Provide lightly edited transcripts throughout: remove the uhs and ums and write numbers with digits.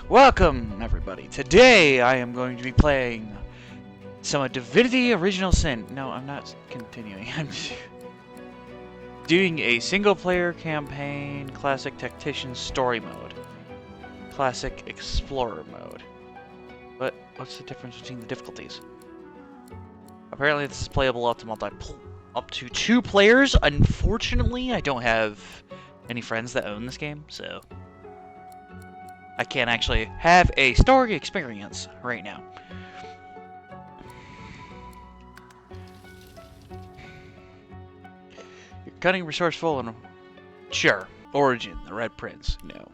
Welcome, everybody. Today I am going to be playing some Divinity Original Sin. No, I'm not continuing. I'm doing a single-player campaign, Classic Tactician Story Mode, Classic Explorer Mode. But what's the difference between the difficulties? Apparently this is playable up to 2 players. Unfortunately, I don't have any friends that own this game, so I can't actually have a story experience right now. You're cunning, resourceful, and sure. Origin, the Red Prince. No.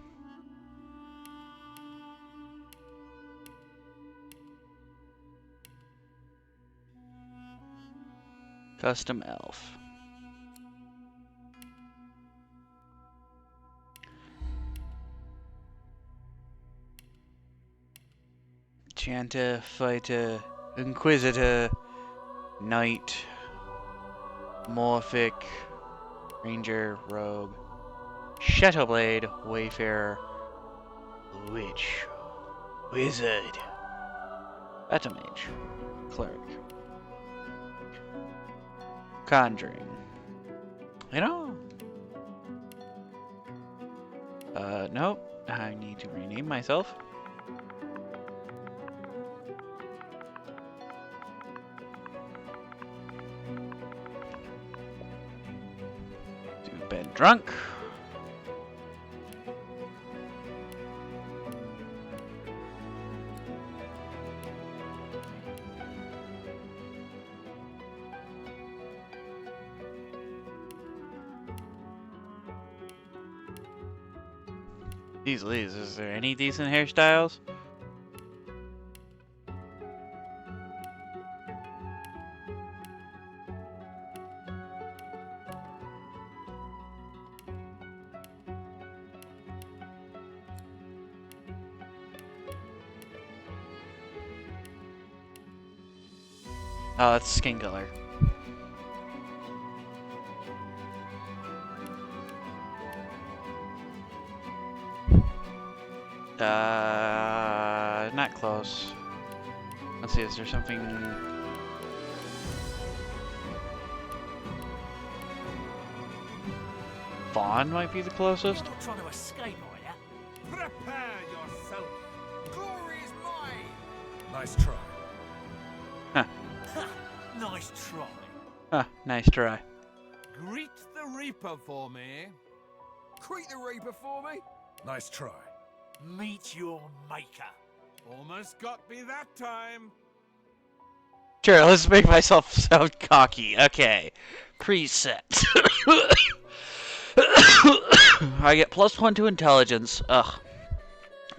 Custom elf. Chanta, Fighter, Inquisitor, Knight, Morphic, Ranger, Rogue, Shadowblade, Wayfarer, Witch, Wizard, Batamage, Cleric, Conjuring. You know? Nope. I need to rename myself. Been drunk. Jeez Louise, is there any decent hairstyles? Oh, that's skin color. Not close. Let's see, is there something... Vaughn might be the closest? You're not trying to escape, are you? Prepare yourself. Glory is mine. Nice try. Huh. Nice try. Huh, nice try. Greet the Reaper for me. Greet the Reaper for me. Nice try. Meet your maker. Almost got me that time. Sure, let's make myself sound cocky. Okay. Preset. I get +1 to intelligence. Ugh.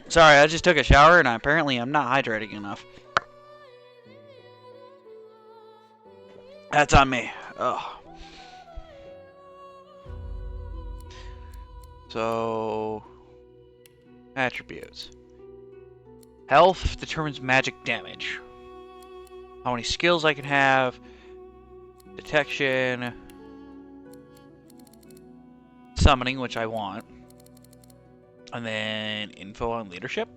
Sorry, I just took a shower and apparently I'm not hydrating enough. That's on me. Ugh. So... attributes. Health determines magic damage. How many skills I can have. Detection. Summoning, which I want. And then info on leadership.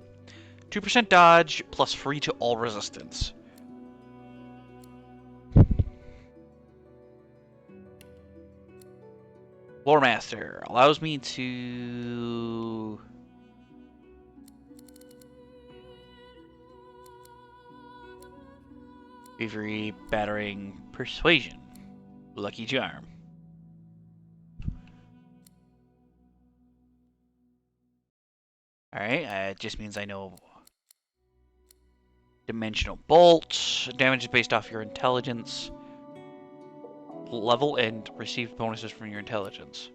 2% dodge plus free to all resistance. Lore Master allows me to... Bravery, Battering, Persuasion, Lucky Charm. Alright, it just means I know Dimensional Bolt. Damage is based off your intelligence level and receive bonuses from your intelligence.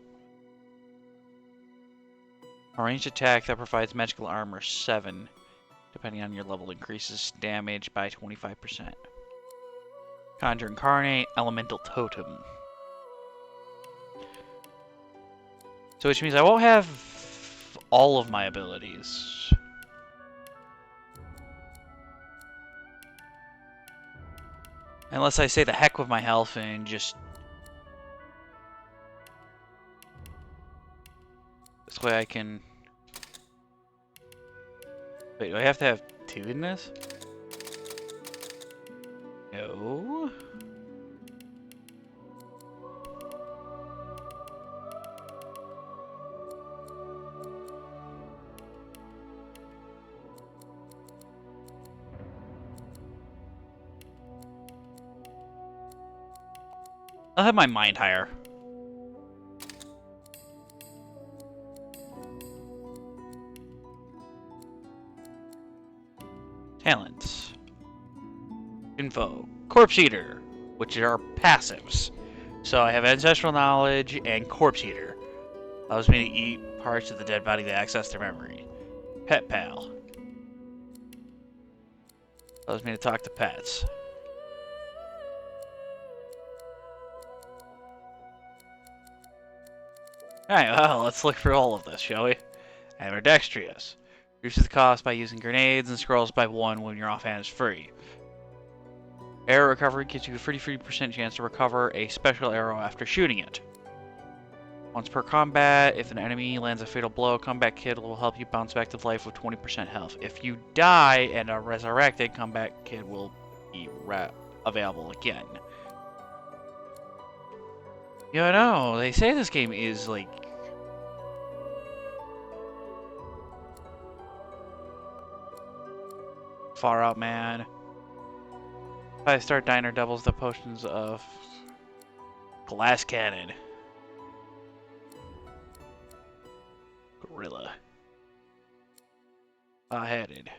A ranged attack that provides magical armor 7, depending on your level, increases damage by 25%. Conjure Incarnate, Elemental Totem. So which means I won't have all of my abilities. Unless I say the heck with my health and just... This way I can Wait, do I have to have 2 in this? No. I'll have my mind higher. Talents. Info. Corpse Eater, which are passives. So I have Ancestral Knowledge and Corpse Eater. Allows me to eat parts of the dead body to access their memory. Pet Pal. Allows me to talk to pets. Alright, well, let's look for all of this, shall we? Ambidextrous. Reduces the cost by using grenades and scrolls by 1 when your offhand is free. Arrow recovery gives you a 33% chance to recover a special arrow after shooting it. Once per combat, if an enemy lands a fatal blow, Combat Kit will help you bounce back to life with 20% health. If you die and are resurrected, Combat Kit will be available again. You know, they say this game is like... far out, man. 5-star diner doubles the potions of glass cannon. Gorilla. Headed.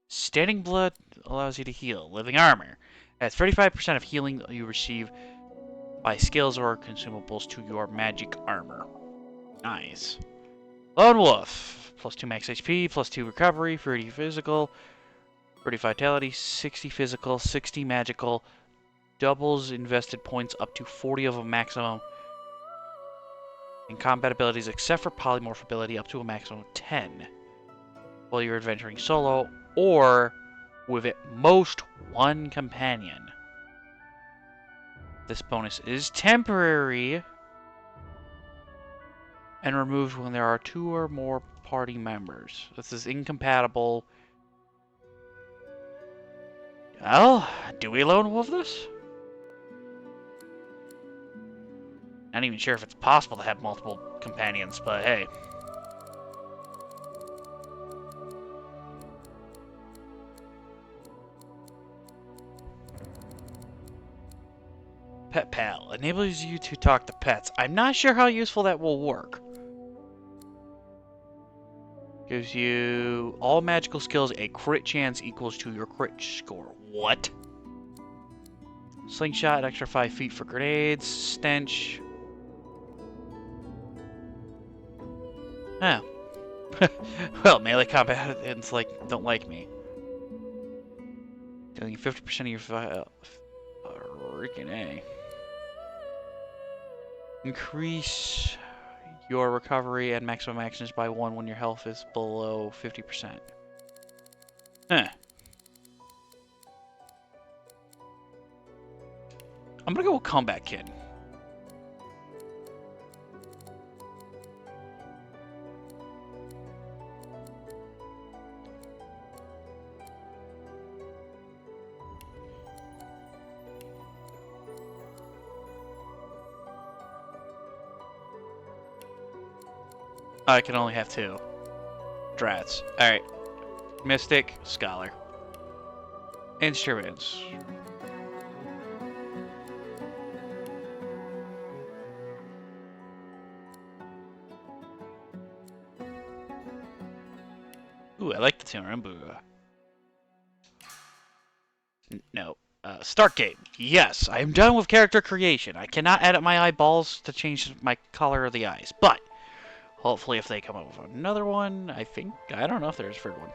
Standing blood allows you to heal. Living armor. Adds 35% of healing you receive by skills or consumables to your magic armor. Nice. Lone Wolf. Plus 2 max HP, plus 2 recovery, 30 physical, 30 vitality, 60 physical, 60 magical, doubles invested points up to 40 of a maximum, and combat abilities except for polymorph ability up to a maximum of 10 while you're adventuring solo or with at most 1 companion. This bonus is temporary and removed when there are 2 or more party members. This is incompatible. Well, do we lone wolf this? Not even sure if it's possible to have multiple companions, but hey. Pet Pal enables you to talk to pets. I'm not sure how useful that will work. Gives you all magical skills, a crit chance equals to your crit score. What? Slingshot, extra 5 feet for grenades. Stench. Oh. Well, melee combatants don't like me. Dealing 50% of your freaking A. Increase your recovery and maximum actions by 1 when your health is below 50%. Huh. I'm gonna go with Combat Kid. I can only have 2. Drats. Alright. Mystic, Scholar. Instruments. Ooh, I like the Timarumbu. No. Start game. Yes, I am done with character creation. I cannot edit my eyeballs to change my color of the eyes, but hopefully if they come up with another one, I don't know if there's a third one.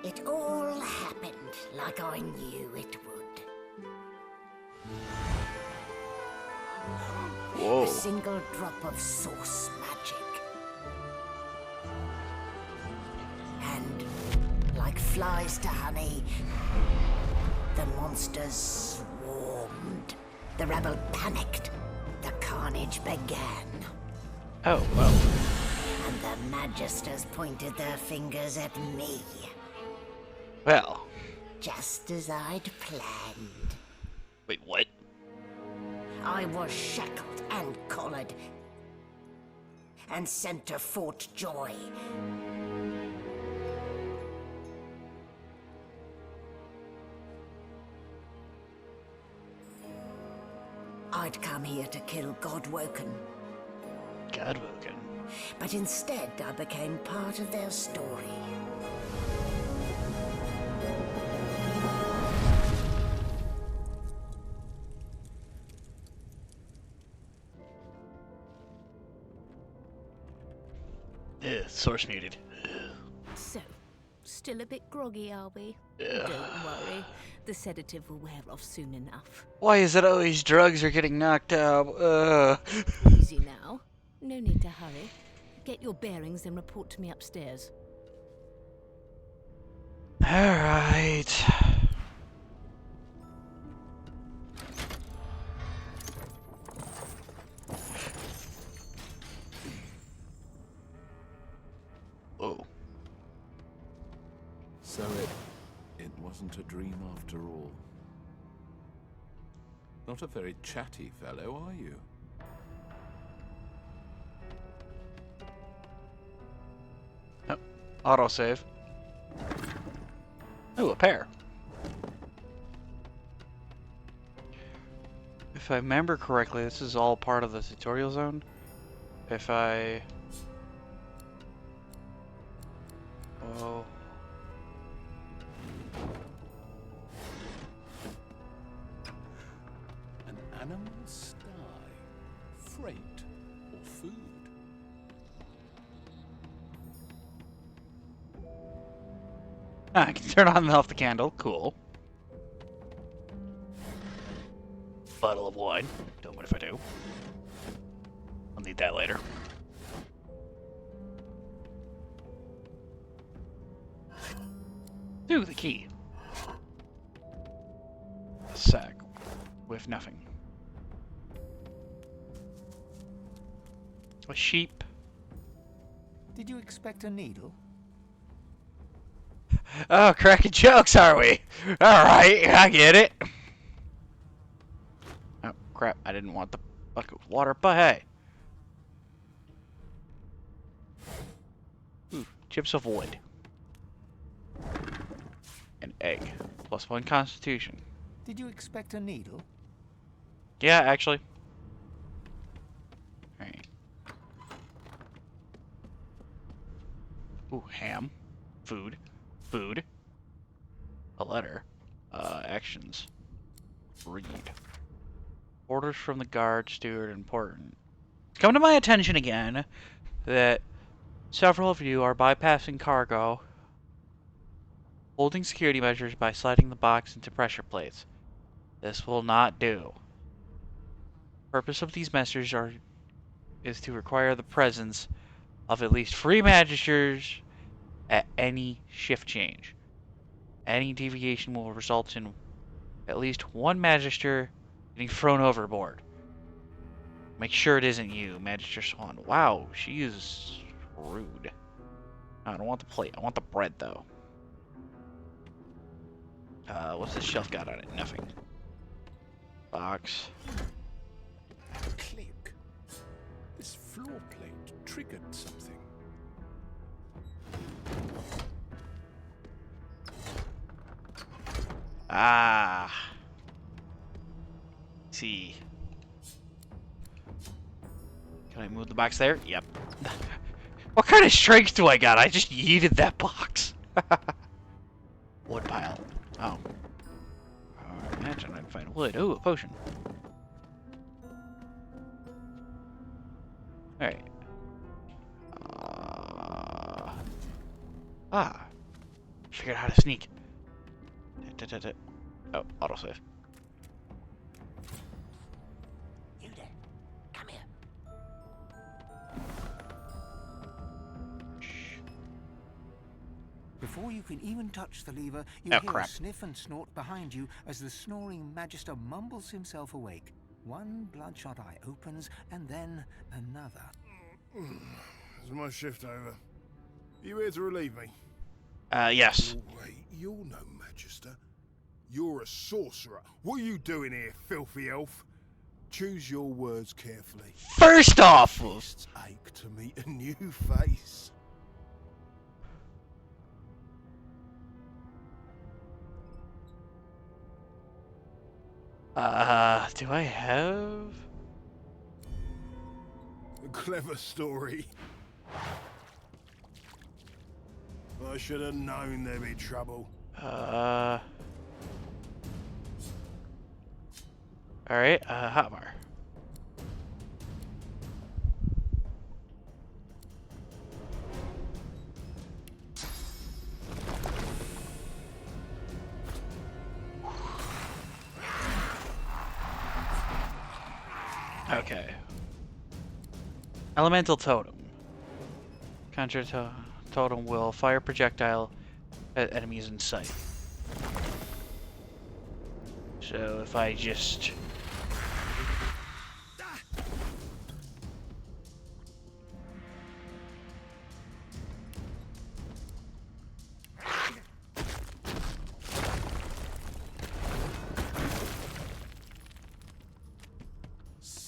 It all happened like I knew it would. Whoa. A single drop of source magic. And like flies to honey, the monsters swarmed. The rebel panicked. The carnage began. Oh, well. And the Magisters pointed their fingers at me. Well. Just as I'd planned. Wait, what? I was shackled and collared. And sent to Fort Joy. I'd come here to kill Godwoken. Godwoken. But instead, I became part of their story. Source muted. So, still a bit groggy, are we? Yeah. Don't worry. The sedative will wear off soon enough. Why is it always drugs are getting knocked out? Easy now. No need to hurry. Get your bearings and report to me upstairs. Alright. Oh. So it wasn't a dream after all. Not a very chatty fellow, are you? Oh, autosave. Oh, a pair. If I remember correctly, this is all part of the tutorial zone. If I... Oh... An animal sty, freight, or food? Ah, I can turn on and off the candle. Cool. Bottle of wine. Don't mind if I do. I'll need that later. Ooh, the key. A sack with nothing. A sheep. Did you expect a needle? Oh, cracking jokes, are we? Alright, I get it. Oh, crap. I didn't want the bucket of water, but hey. Ooh, chips of wood. An egg. +1 constitution. Did you expect a needle? Yeah, actually. Alright. Ooh, ham. Food. Food. A letter. Actions. Read. Orders from the guard steward important. It's come to my attention again that several of you are bypassing cargo, holding security measures by sliding the box into pressure plates. This will not do. Purpose of these measures is to require the presence of at least 3 magisters at any shift change. Any deviation will result in at least 1 magister getting thrown overboard. Make sure it isn't you, Magister Swan. Wow, she is rude. I don't want the plate. I want the bread, though. What's this shelf got on it? Nothing. Box. Click. This floor plate triggered something. Ah. See. Can I move the box there? Yep. What kind of strength do I got? I just yeeted that box. Wood pile. Oh. I imagine I'd find wood. Ooh, a potion. Alright. Figured out how to sneak. Oh, autosave. You there. Come here. Before you can even touch the lever, you Oh, hear crap. a sniff and snort behind you as the snoring Magister mumbles himself awake. One bloodshot eye opens, and then another. Is my shift over? You here to relieve me? Yes. Oh, wait, you're no Magister. You're a sorcerer. What are you doing here, filthy elf? Choose your words carefully. First off, Fists ache to meet a new face. do I have? A clever story. I should have known there'd be trouble. Alright, hotbar. Okay. Elemental Totem. Conjure Totem will fire projectile at enemies in sight. So if I just...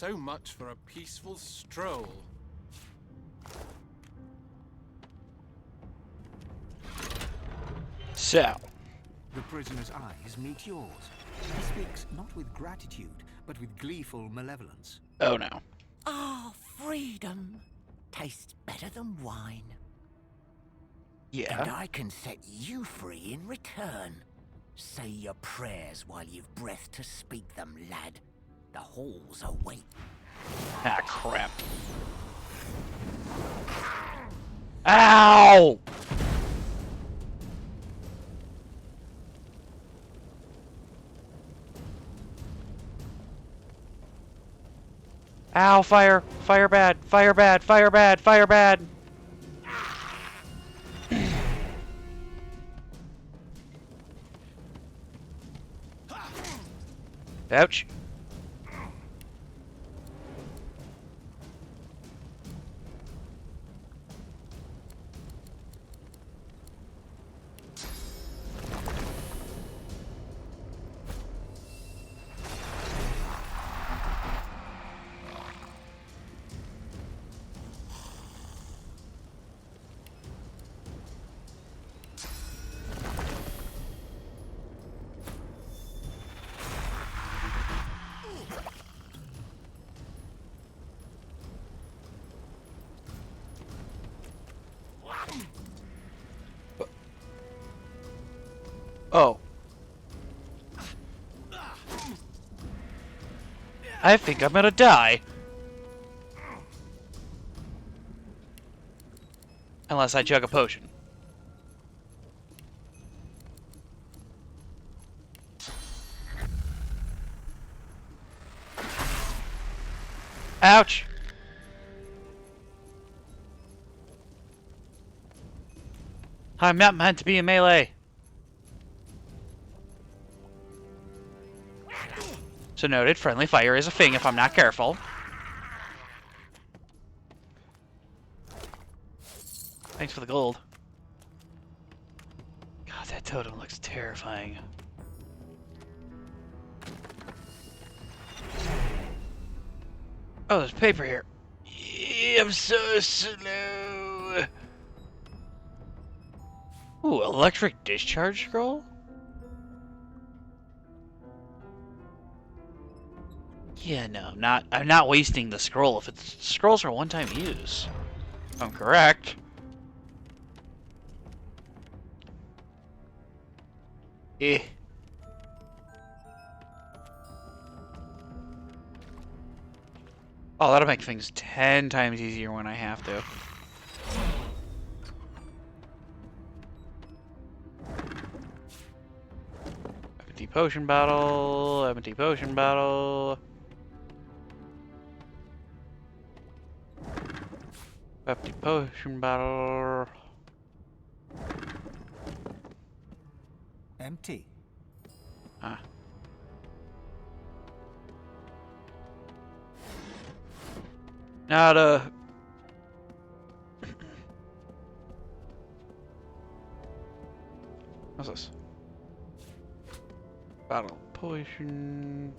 So much for a peaceful stroll. So, The prisoner's eyes meet yours. He speaks not with gratitude, but with gleeful malevolence. oh no. Ah, freedom tastes better than wine. And Yeah. I can set you free in return. Say your prayers while you've breath to speak them, lad. The halls await. Ah, crap. Ow! Ow, fire! Fire bad! Fire bad! Fire bad! Fire bad! Ouch. Oh. I think I'm gonna die. Unless I chug a potion. Ouch! I'm not meant to be in melee. So noted, friendly fire is a thing if I'm not careful. Thanks for the gold. God, that totem looks terrifying. Oh, there's paper here. I'm so slow. Ooh, electric discharge scroll? Yeah, no, I'm not wasting the scroll if it's scrolls are one-time use. If I'm correct. Eh. Oh, that'll make things 10 times easier when I have to. Empty potion bottle, empty potion bottle. Empty potion bottle. Empty. Huh. Not a... What's this? Battle potion.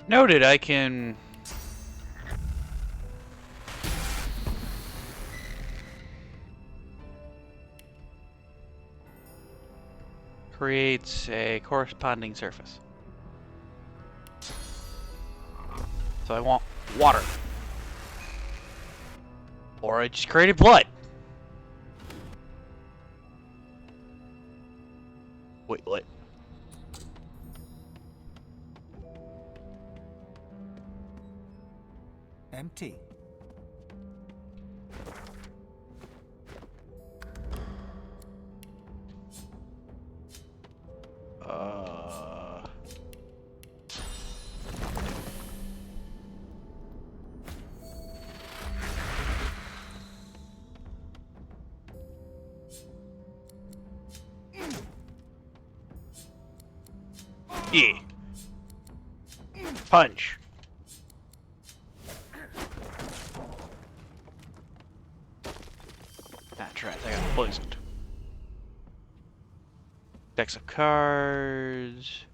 Noted, I can... creates a corresponding surface. So I want water. Or I just created blood. Wait, what? Empty. Yeah. Punch. That's right, I got poisoned. Decks of cards.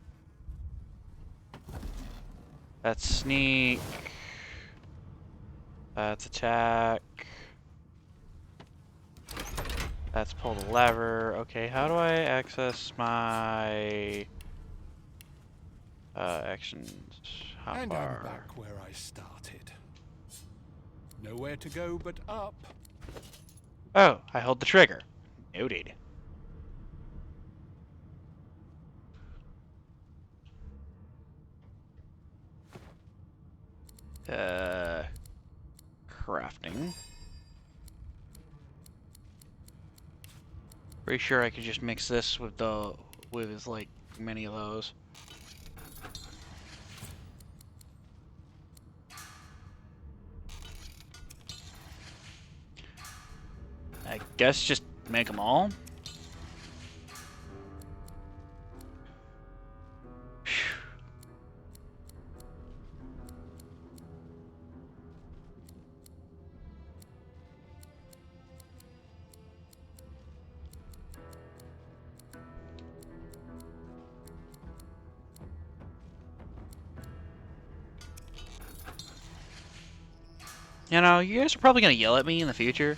That's sneak. That's attack. That's pull the lever. Okay, how do I access my actions? How And far? I'm back where I started. Nowhere to go but up. Oh, I hold the trigger. Noted. Crafting. Pretty sure I could just mix this with like many of those. I guess just make them all. You know, you guys are probably gonna yell at me in the future,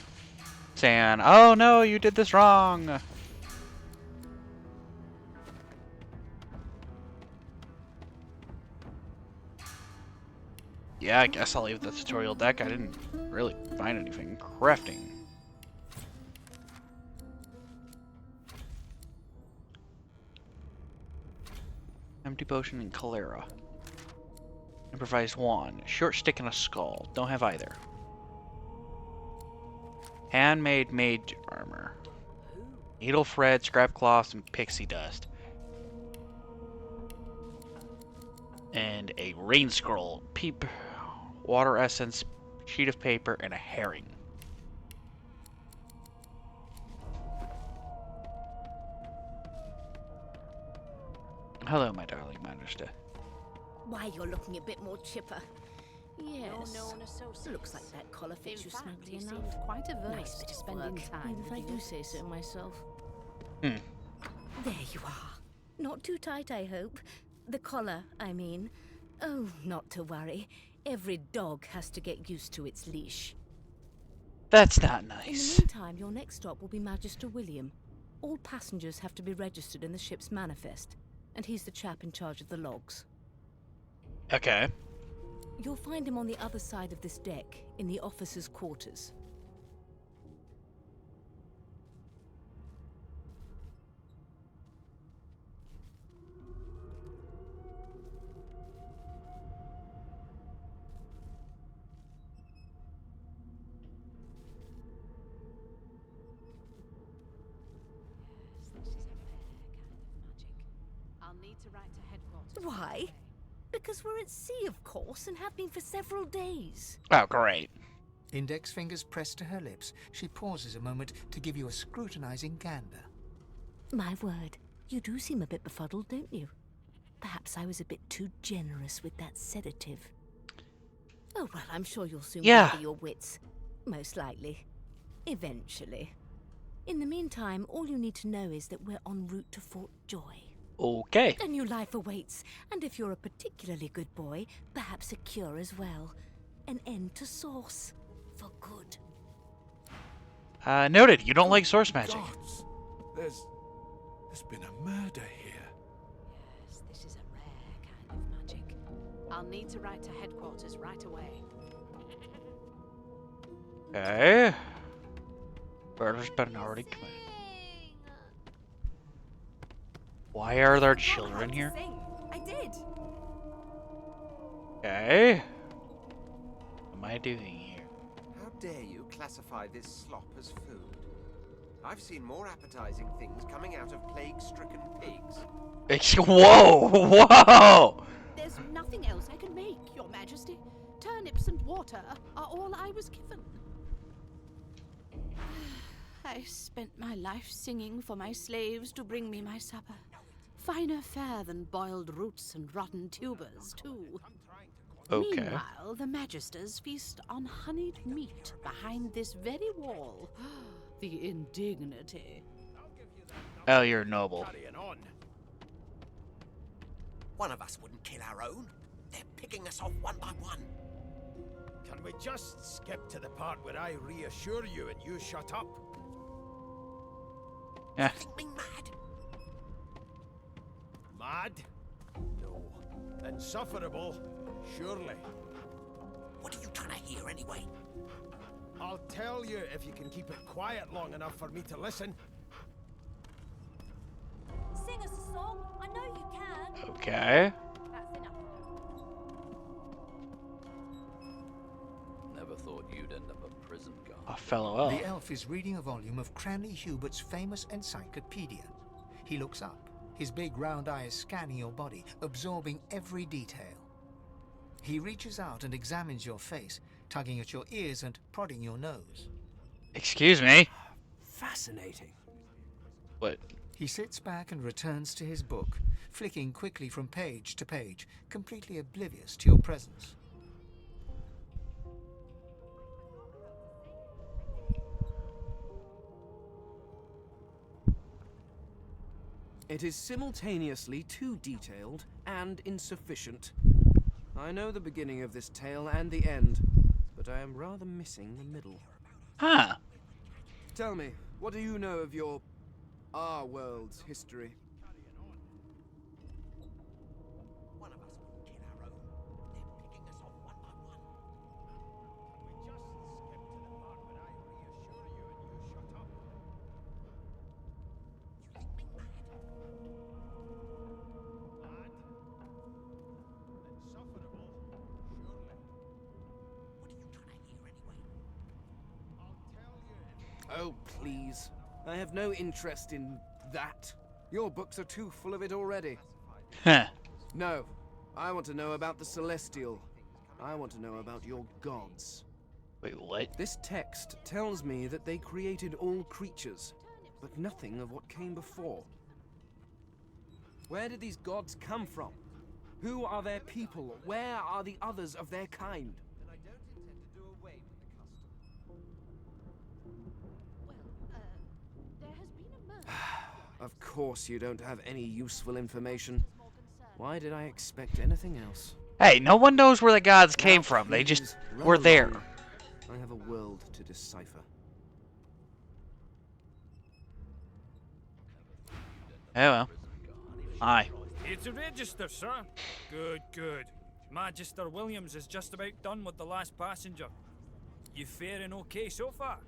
saying, "Oh no, you did this wrong." Yeah, I guess I'll leave the tutorial deck. I didn't really find anything. Crafting. Empty potion and cholera. Improvised wand. Short stick and a skull. Don't have either. Handmade mage armor. Needle thread, scrap cloths, and pixie dust. And a rain scroll. Peep. Water essence. Sheet of paper. And a herring. Hello, my darling Magister. Why, you're looking a bit more chipper. Yes. Your known associates. Looks like that collar fits In you fact, snugly you seem enough. quite averse Nice bit to of spending work. time If I with do you. say so myself. Hmm. There you are. Not too tight, I hope. The collar, I mean. Oh, not to worry. Every dog has to get used to its leash. That's not In the nice. meantime, your next stop will be Magister William. All passengers have to be registered in the ship's manifest, and he's the chap in charge of the logs. Okay. You'll find him on the other side of this deck, in the officers' quarters. I'll need to write to headquarters. Why? Because we're at sea, of course, and have been for several days. Oh, great. Index fingers pressed to her lips, she pauses a moment to give you a scrutinizing gander. My word, you do seem a bit befuddled, don't you? Perhaps I was a bit too generous with that sedative. Oh, well, I'm sure you'll soon gather your wits. Most likely. Eventually. In the meantime, all you need to know is that we're en route to Fort Joy. Okay. A new life awaits, and if you're a particularly good boy, perhaps a cure as well. An end to Source. For good. Noted. You don't like source magic. Gods, there's been a murder here. Yes, this is a rare kind of magic. I'll need to write to headquarters right away. Okay. Murder's been already committed. Why are there children here? I did. Okay. What am I doing here? How dare you classify this slop as food? I've seen more appetizing things coming out of plague-stricken pigs. Whoa! Whoa! There's nothing else I can make, Your Majesty. Turnips and water are all I was given. I spent my life singing for my slaves to bring me my supper. Finer fare than boiled roots and rotten tubers, too. Okay. Meanwhile, the Magisters feast on honeyed meat behind this very wall. The indignity. Oh, you're noble. One of us wouldn't kill our own. They're picking us off one by one. Can we just skip to the part where I reassure you and you shut up? Yeah. Think me mad? Mad? No. Insufferable? Surely. What are you trying to hear anyway? I'll tell you if you can keep it quiet long enough for me to listen. Sing us a song. I know you can. Okay. That's enough. Never thought you'd end up a prison guard. A fellow elf. The elf is reading a volume of Cranley Hubert's famous encyclopedia. He looks up, his big round eyes scanning your body, absorbing every detail. He reaches out and examines your face, tugging at your ears and prodding your nose. Excuse me. Fascinating. What? He sits back and returns to his book, flicking quickly from page to page, completely oblivious to your presence. It is simultaneously too detailed and insufficient. I know the beginning of this tale and the end, but I am rather missing the middle. Huh. Tell me, what do you know of our world's history? One of us wouldn't kill our own. They're picking us off one by one. Can we just skip to the part where I reassure you and you shut up? You think me mad? Mad? Insufferable? Surely. What are you trying to hear anyway? I'll tell you if Oh, please. I have no interest in that. Your books are too full of it already. Huh. No, I want to know about the Celestial. I want to know about your gods. Wait, what? This text tells me that they created all creatures, but nothing of what came before. Where did these gods come from? Who are their people? Where are the others of their kind? And I don't intend to do away with the custom. There has been a murder. Of course you don't have any useful information. Why did I expect anything else? Hey, no one knows where the gods came Now, from. They just please, run were there. along. I have a world to decipher. Oh well. Aye. it's a register, sir. Good, good. Magister Williams is just about done with the last passenger. You faring okay so far?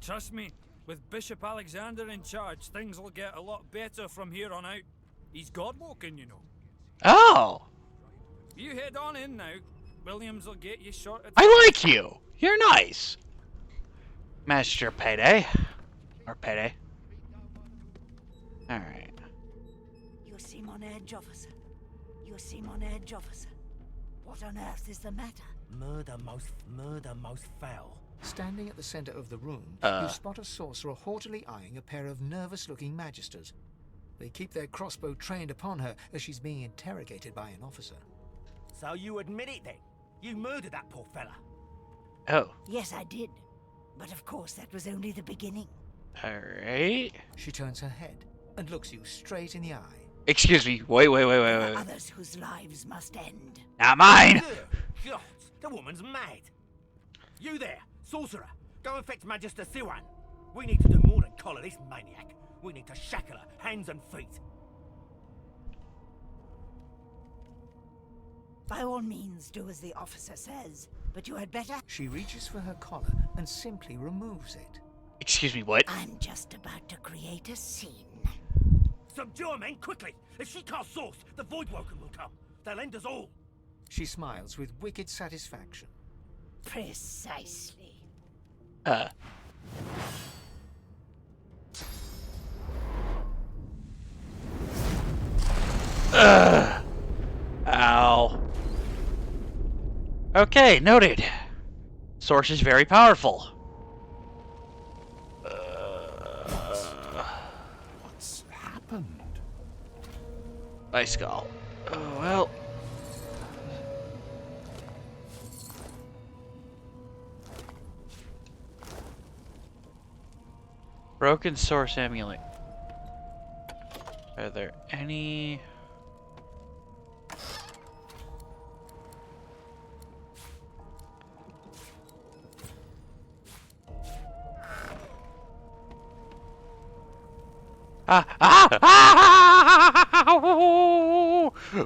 Trust me, with Bishop Alexander in charge, things will get a lot better from here on out. He's God-woken, you know. Oh! You head on in now. Williams will get you sorted. I like you! You're nice! Master Payday. Or Payday. Alright. You seem on edge, officer. You seem on edge, officer. What on earth is the matter? Murder most foul. Standing at the center of the room, you spot a sorcerer haughtily eyeing a pair of nervous-looking magisters. They keep their crossbow trained upon her as she's being interrogated by an officer. So you admit it then? You murdered that poor fella? Oh. Yes, I did. But of course that was only the beginning. Alright. She turns her head and looks you straight in the eye. Excuse me. Wait. There are others whose lives must end. Not mine! God, the woman's mad. You there, sorcerer. Go and fetch Magister Siwan. We need to do more than collar this maniac. We need to shackle her, hands and feet. By all means, do as the officer says. But you had better... She reaches for her collar and simply removes it. Excuse me, what? I'm just about to create a scene. Subdue her, men, quickly! If she casts source, the Voidwoken will come. They'll end us all. She smiles with wicked satisfaction. Precisely. Ow. Okay, noted. Source is very powerful. What's happened? My skull. Oh, well. Broken source amulet. Are there any...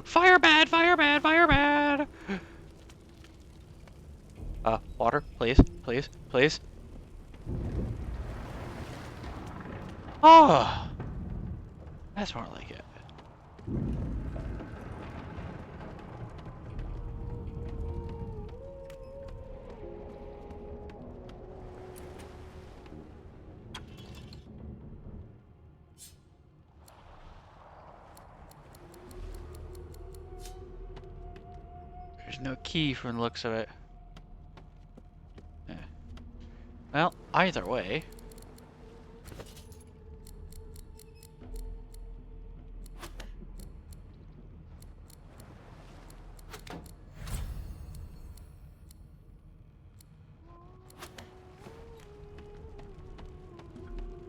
Fire bad! Water, please. Oh! That's more like it. There's no key from the looks of it. Yeah. Well, either way.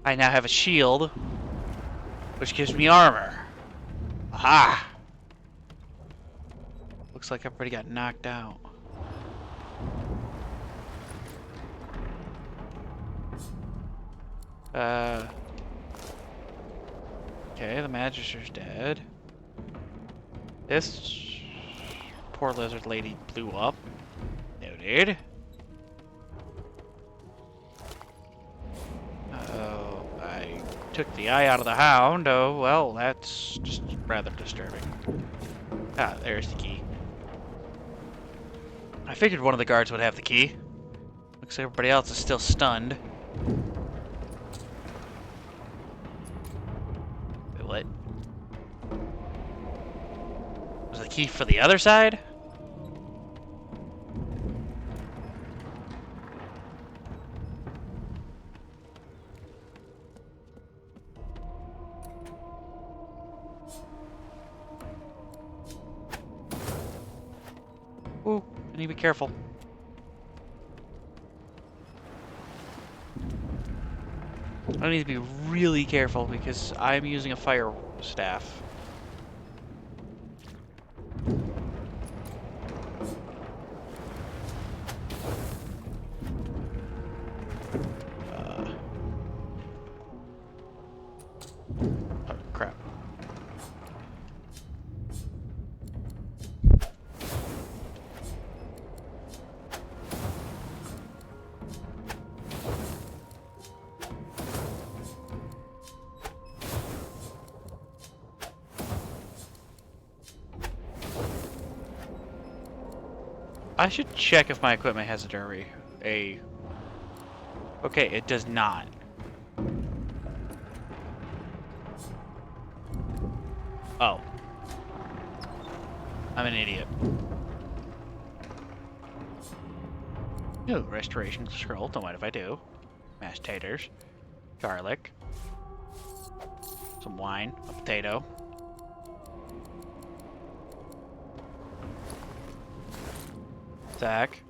I now have a shield, which gives me armor. Aha! Looks like everybody got knocked out. Okay, the Magister's dead. This poor lizard lady blew up. Noted. Oh, I took the eye out of the hound. Oh, well, that's just rather disturbing. Ah, there's the key. I figured one of the guards would have the key. Looks like everybody else is still stunned. Wait, what? Was the key for the other side? Ooh, I need to be careful. I need to be really careful because I'm using a fire staff. Oh, crap. I should check if my equipment has a... Okay, it does not. Oh. I'm an idiot. Ooh, restoration scroll. Don't mind if I do. Mashed taters. Garlic. Some wine. A potato. Sack.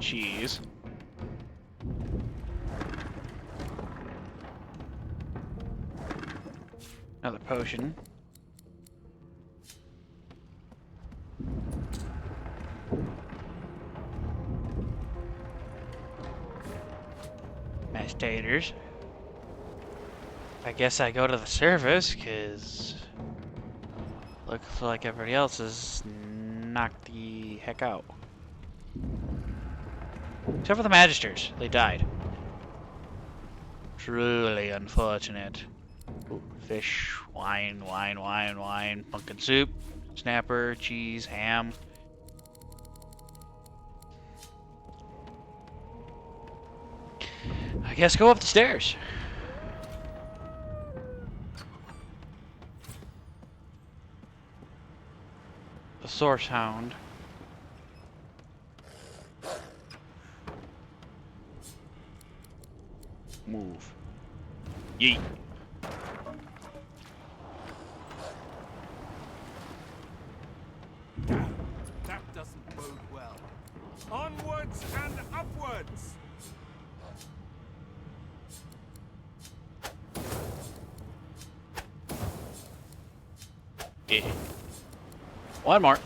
Cheese. Another potion. Mashed taters. I guess I go to the service, because looks like everybody else is knocked the heck out. Except for the Magisters. They died. Truly unfortunate. Ooh, fish, wine, pumpkin soup, snapper, cheese, ham. I guess go up the stairs. The Source Hound. Move. Yeet. That doesn't bode well. Onwards and upwards! Yeah. One more.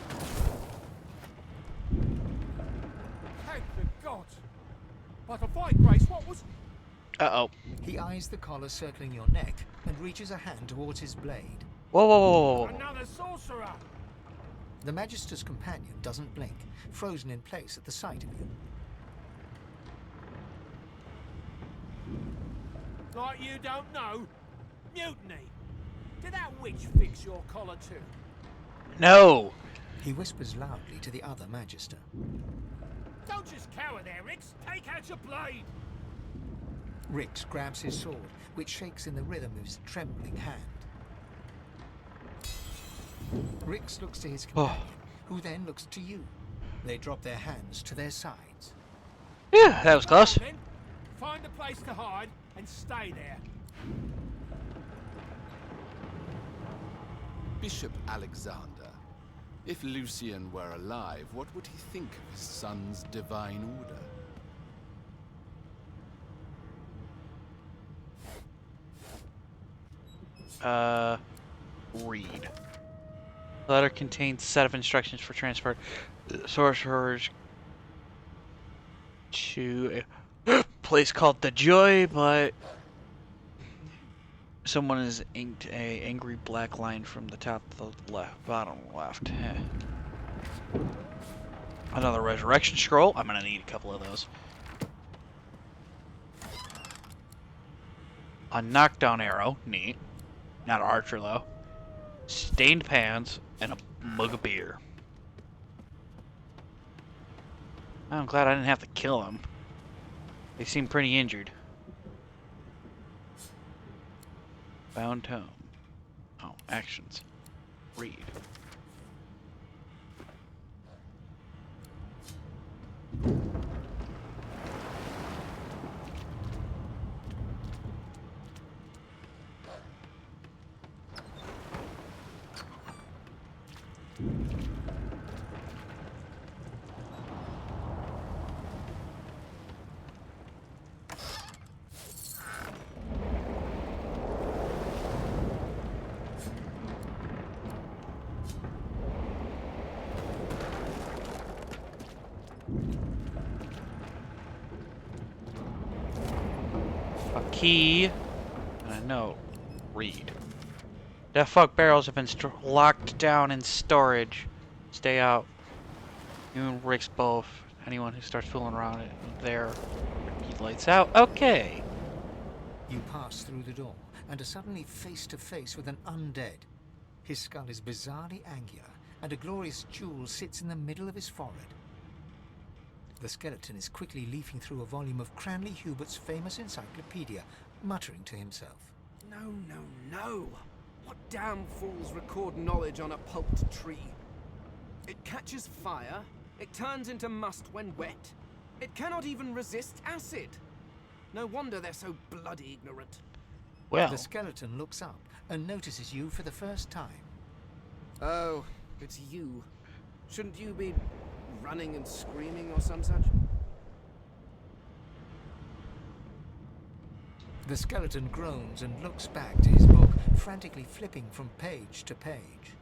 Thank the gods! But a fight, Grace, what was... Uh-oh. He eyes the collar circling your neck and reaches a hand towards his blade. Whoa, whoa, whoa, whoa. Another sorcerer! The Magister's companion doesn't blink, frozen in place at the sight of you. Like you don't know? Mutiny! Did that witch fix your collar too? No! He whispers loudly to the other Magister. Don't just cower there, Rix! Take out your blade! Rix grabs his sword, which shakes in the rhythm of his trembling hand. Rix looks to his companion, who then looks to you. They drop their hands to their sides. Yeah, that was close. Then, find a place to hide and stay there. Bishop Alexander. If Lucian were alive, what would he think of his son's divine order? Read. The letter contains a set of instructions for transport sorcerers to a place called the Joy, but someone has inked a angry black line from the top to the bottom left. Another resurrection scroll. I'm gonna need a couple of those. A knockdown arrow. Neat. Not an archer though. Stained pans and a mug of beer. I'm glad I didn't have to kill them. They seem pretty injured. Bound tome. Oh, actions. Read. Key and a note. Read. Death fuck barrels have been locked down in storage. Stay out. You and Rick's both. Anyone who starts fooling around it there, he lights out. Okay. You pass through the door and are suddenly face to face with an undead. His skull is bizarrely angular, and a glorious jewel sits in the middle of his forehead. The skeleton is quickly leafing through a volume of Cranley Hubert's famous encyclopedia, muttering to himself. No, no, no! What damn fools record knowledge on a pulped tree? It catches fire, it turns into must when wet, it cannot even resist acid. No wonder they're so bloody ignorant. Well, the skeleton looks up and notices you for the first time. Oh, it's you. Shouldn't you be running and screaming or some such? The skeleton groans and looks back to his book, frantically flipping from page to page.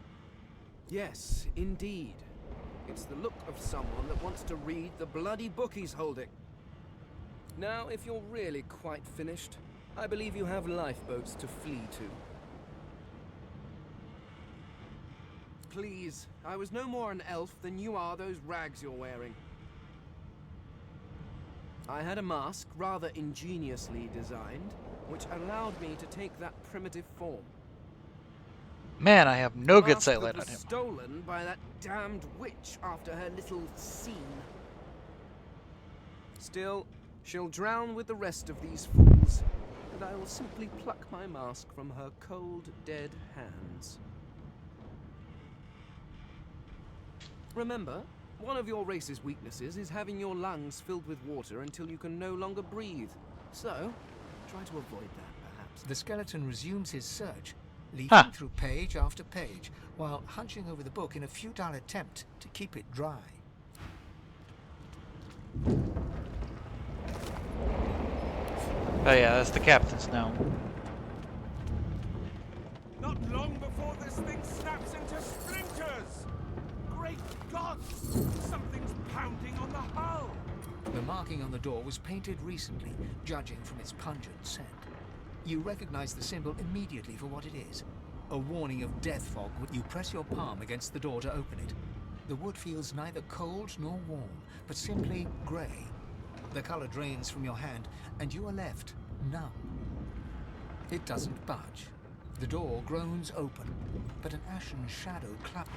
Yes, indeed. It's the look of someone that wants to read the bloody book he's holding. Now, if you're really quite finished, I believe you have lifeboats to flee to. Please, I was no more an elf than you are those rags you're wearing. I had a mask, rather ingeniously designed, which allowed me to take that primitive form. man, I have no good sight light on him. Stolen by that damned witch after her little scene. Still, she'll drown with the rest of these fools, and I will simply pluck my mask from her cold, dead hands. Remember, one of your race's weaknesses is having your lungs filled with water until you can no longer breathe. So, try to avoid that, perhaps. The skeleton resumes his search, leafing through page after page, while hunching over the book in a futile attempt to keep it dry. Oh yeah, that's the captain's note. Not long before this thing snaps into splinters! Great God! Something's pounding on the hull! The marking on the door was painted recently, judging from its pungent scent. You recognize the symbol immediately for what it is. A warning of death fog when you press your palm against the door to open it. The wood feels neither cold nor warm, but simply grey. The color drains from your hand, and you are left numb. It doesn't budge. The door groans open, but an ashen shadow claps.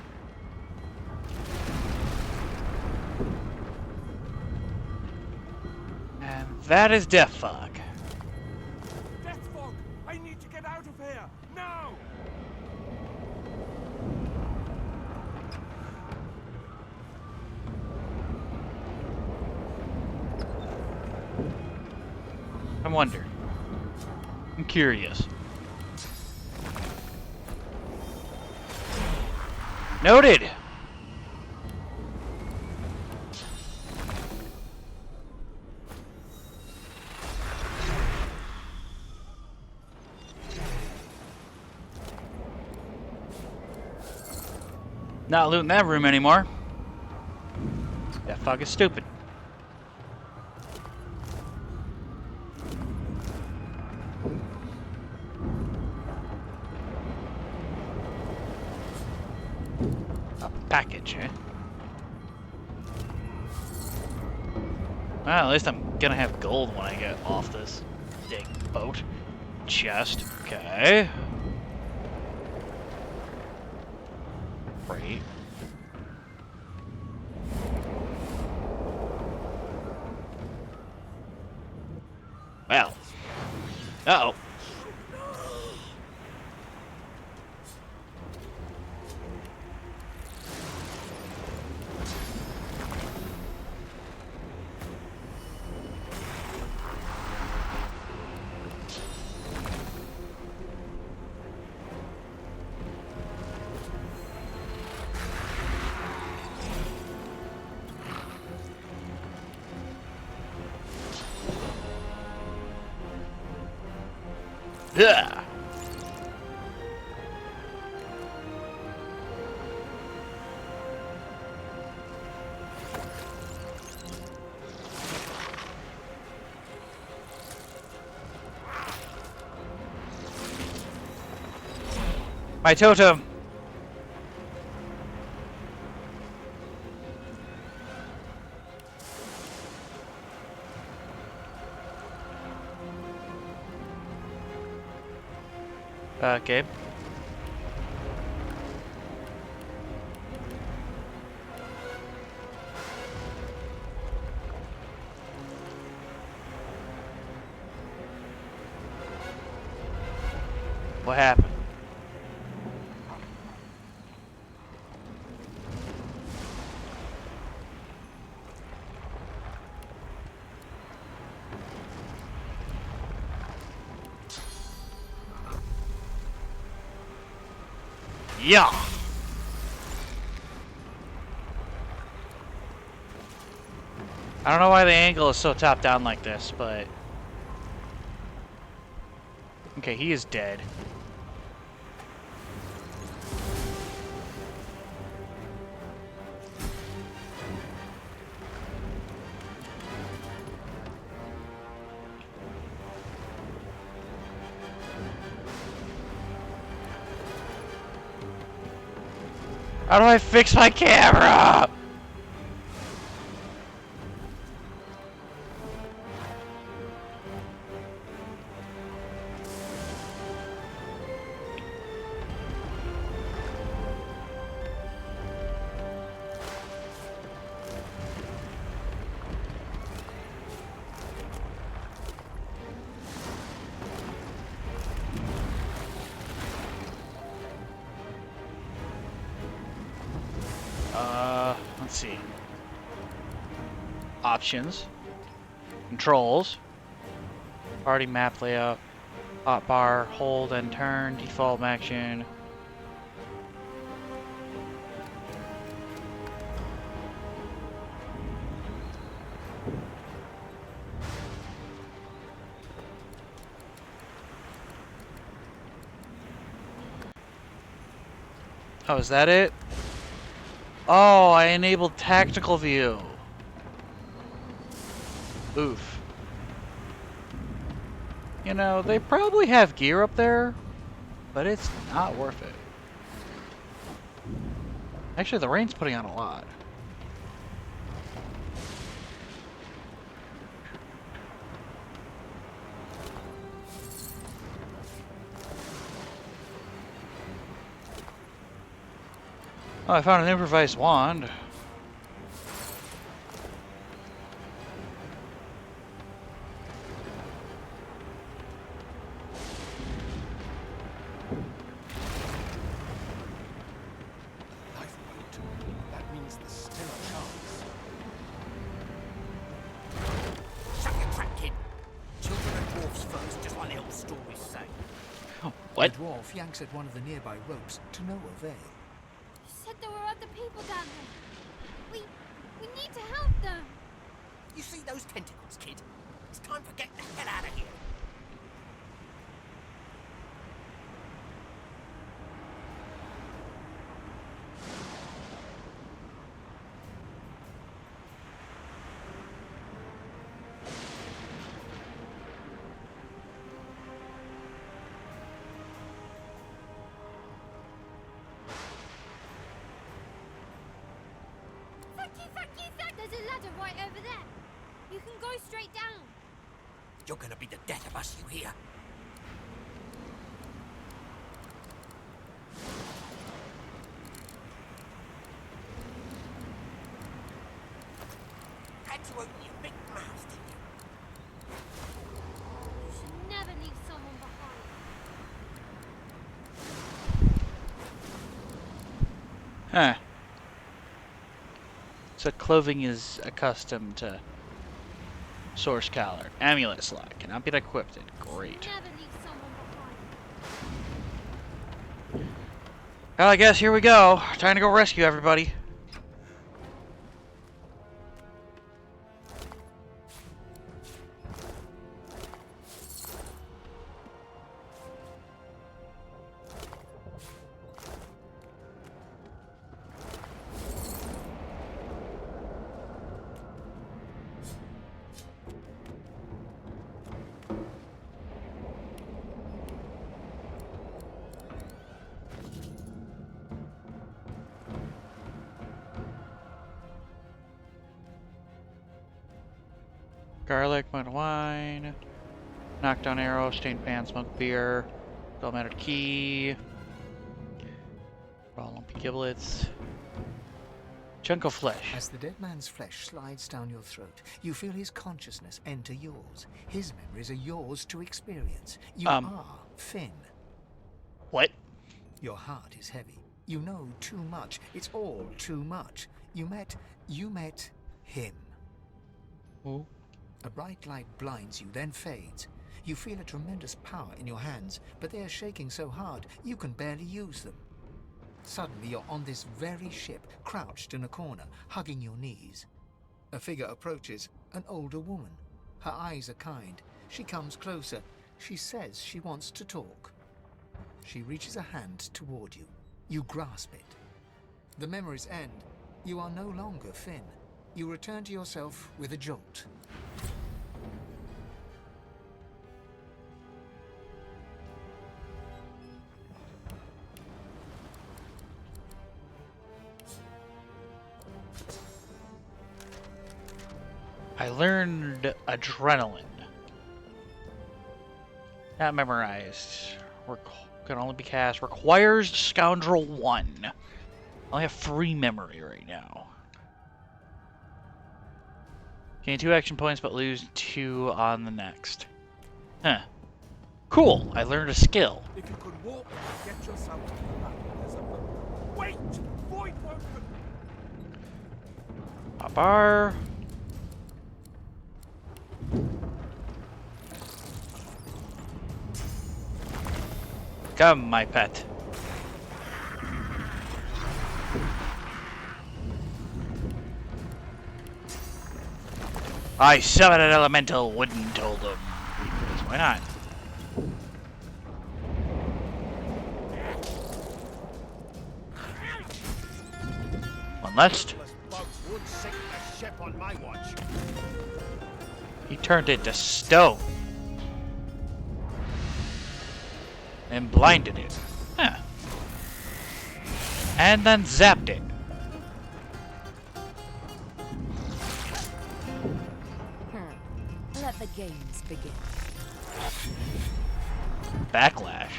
And that is death fog. Death fog! I need to get out of here! Now! I wonder. I'm curious. Noted! Not looting that room anymore. That fog is stupid. A package, eh? Well, at least I'm gonna have gold when I get off this dang boat. Chest, okay. Great. Well. Uh-oh. Yeah. My totem. Gabe. What happened? Yeah. I don't know why the angle is so top down like this, but okay, he is dead. How do I fix my camera? Let's see. Options. Controls. Party map layout. Hotbar, hold and turn, default action. Oh, is that it? Oh, I enabled tactical view. Oof. You know, they probably have gear up there, but it's not worth it. Actually, the rain's putting on a lot. Oh, I found an improvised wand. Lifeboat. That means there's still a chance. Shut your trap, kid. Children and dwarfs first, just like the old stories say. Oh, what? The dwarf yanks at one of the nearby ropes to no avail. You said there were other people down there. We need to help them. You see those tentacles, kid? It's time for getting the hell out of here. There's a ladder right over there. You can go straight down. You're gonna be the death of us, you hear? Had to open your big mouth, didn't you? You should never leave someone behind. Huh. So clothing is accustomed to source color. Amulet slot cannot be equipped. Great. Never leave someone behind. Well, I guess here we go. Time to go rescue everybody. Garlic, mud wine, knockdown arrow, stained pan, smoked beer, dull matter key, raw lumpy giblets, chunk of flesh. As the dead man's flesh slides down your throat, you feel his consciousness enter yours. His memories are yours to experience. You are Finn. What? Your heart is heavy. You know too much. It's all too much. You met him. Who? A bright light blinds you, then fades. You feel a tremendous power in your hands, but they are shaking so hard you can barely use them. Suddenly you're on this very ship, crouched in a corner, hugging your knees. A figure approaches, an older woman. Her eyes are kind. She comes closer. She says she wants to talk. She reaches a hand toward you. You grasp it. The memories end. You are no longer Finn. You return to yourself with a jolt. I learned adrenaline. Not memorized. Can only be cast. Requires Scoundrel 1. I only have 3 memory right now. Gain 2 action points, but lose 2 on the next. Huh. Cool. I learned a skill. If you could walk, get yourself to the battle. There's a... Wait! Void Woken! A bar. Come, my pet. I summon an elemental wooden totem. Why not? One left. He turned into stone. And blinded it. Huh. And then zapped it. Let the games begin. Backlash.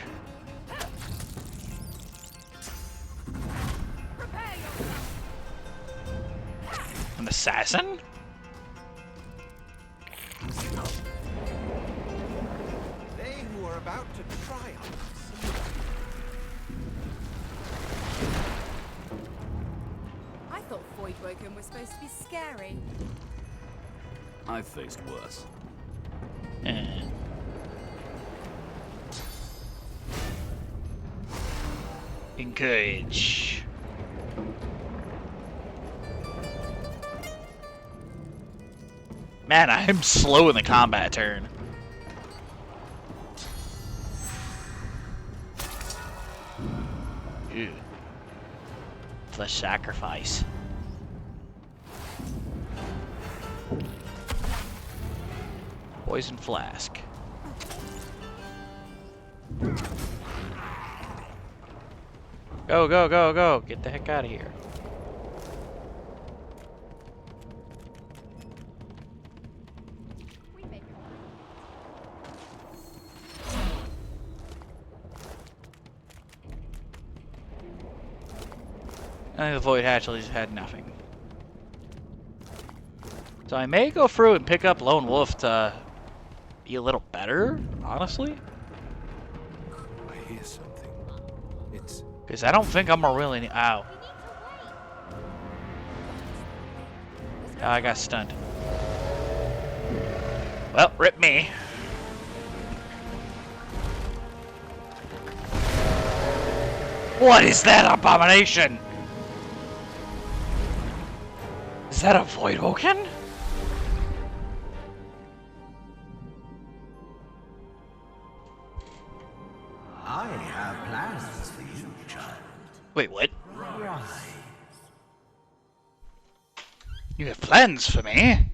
An assassin? They who are about to triumph. I thought Void Woken was supposed to be scary. I've faced worse. Encourage. Man, I'm slow in the combat turn. Ew. The sacrifice. Poison flask. Go, go, go, go. Get the heck out of here. I think the Void Hatchleys had nothing. So I may go through and pick up Lone Wolf to be a little better, honestly. I hear something. It's... Because I don't think I'm a really... Ow. Oh, I got stunned. Well, rip me. What is that abomination? Is that a Void Woken? I have plans for you, child. Wait, what? Rise. You have plans for me?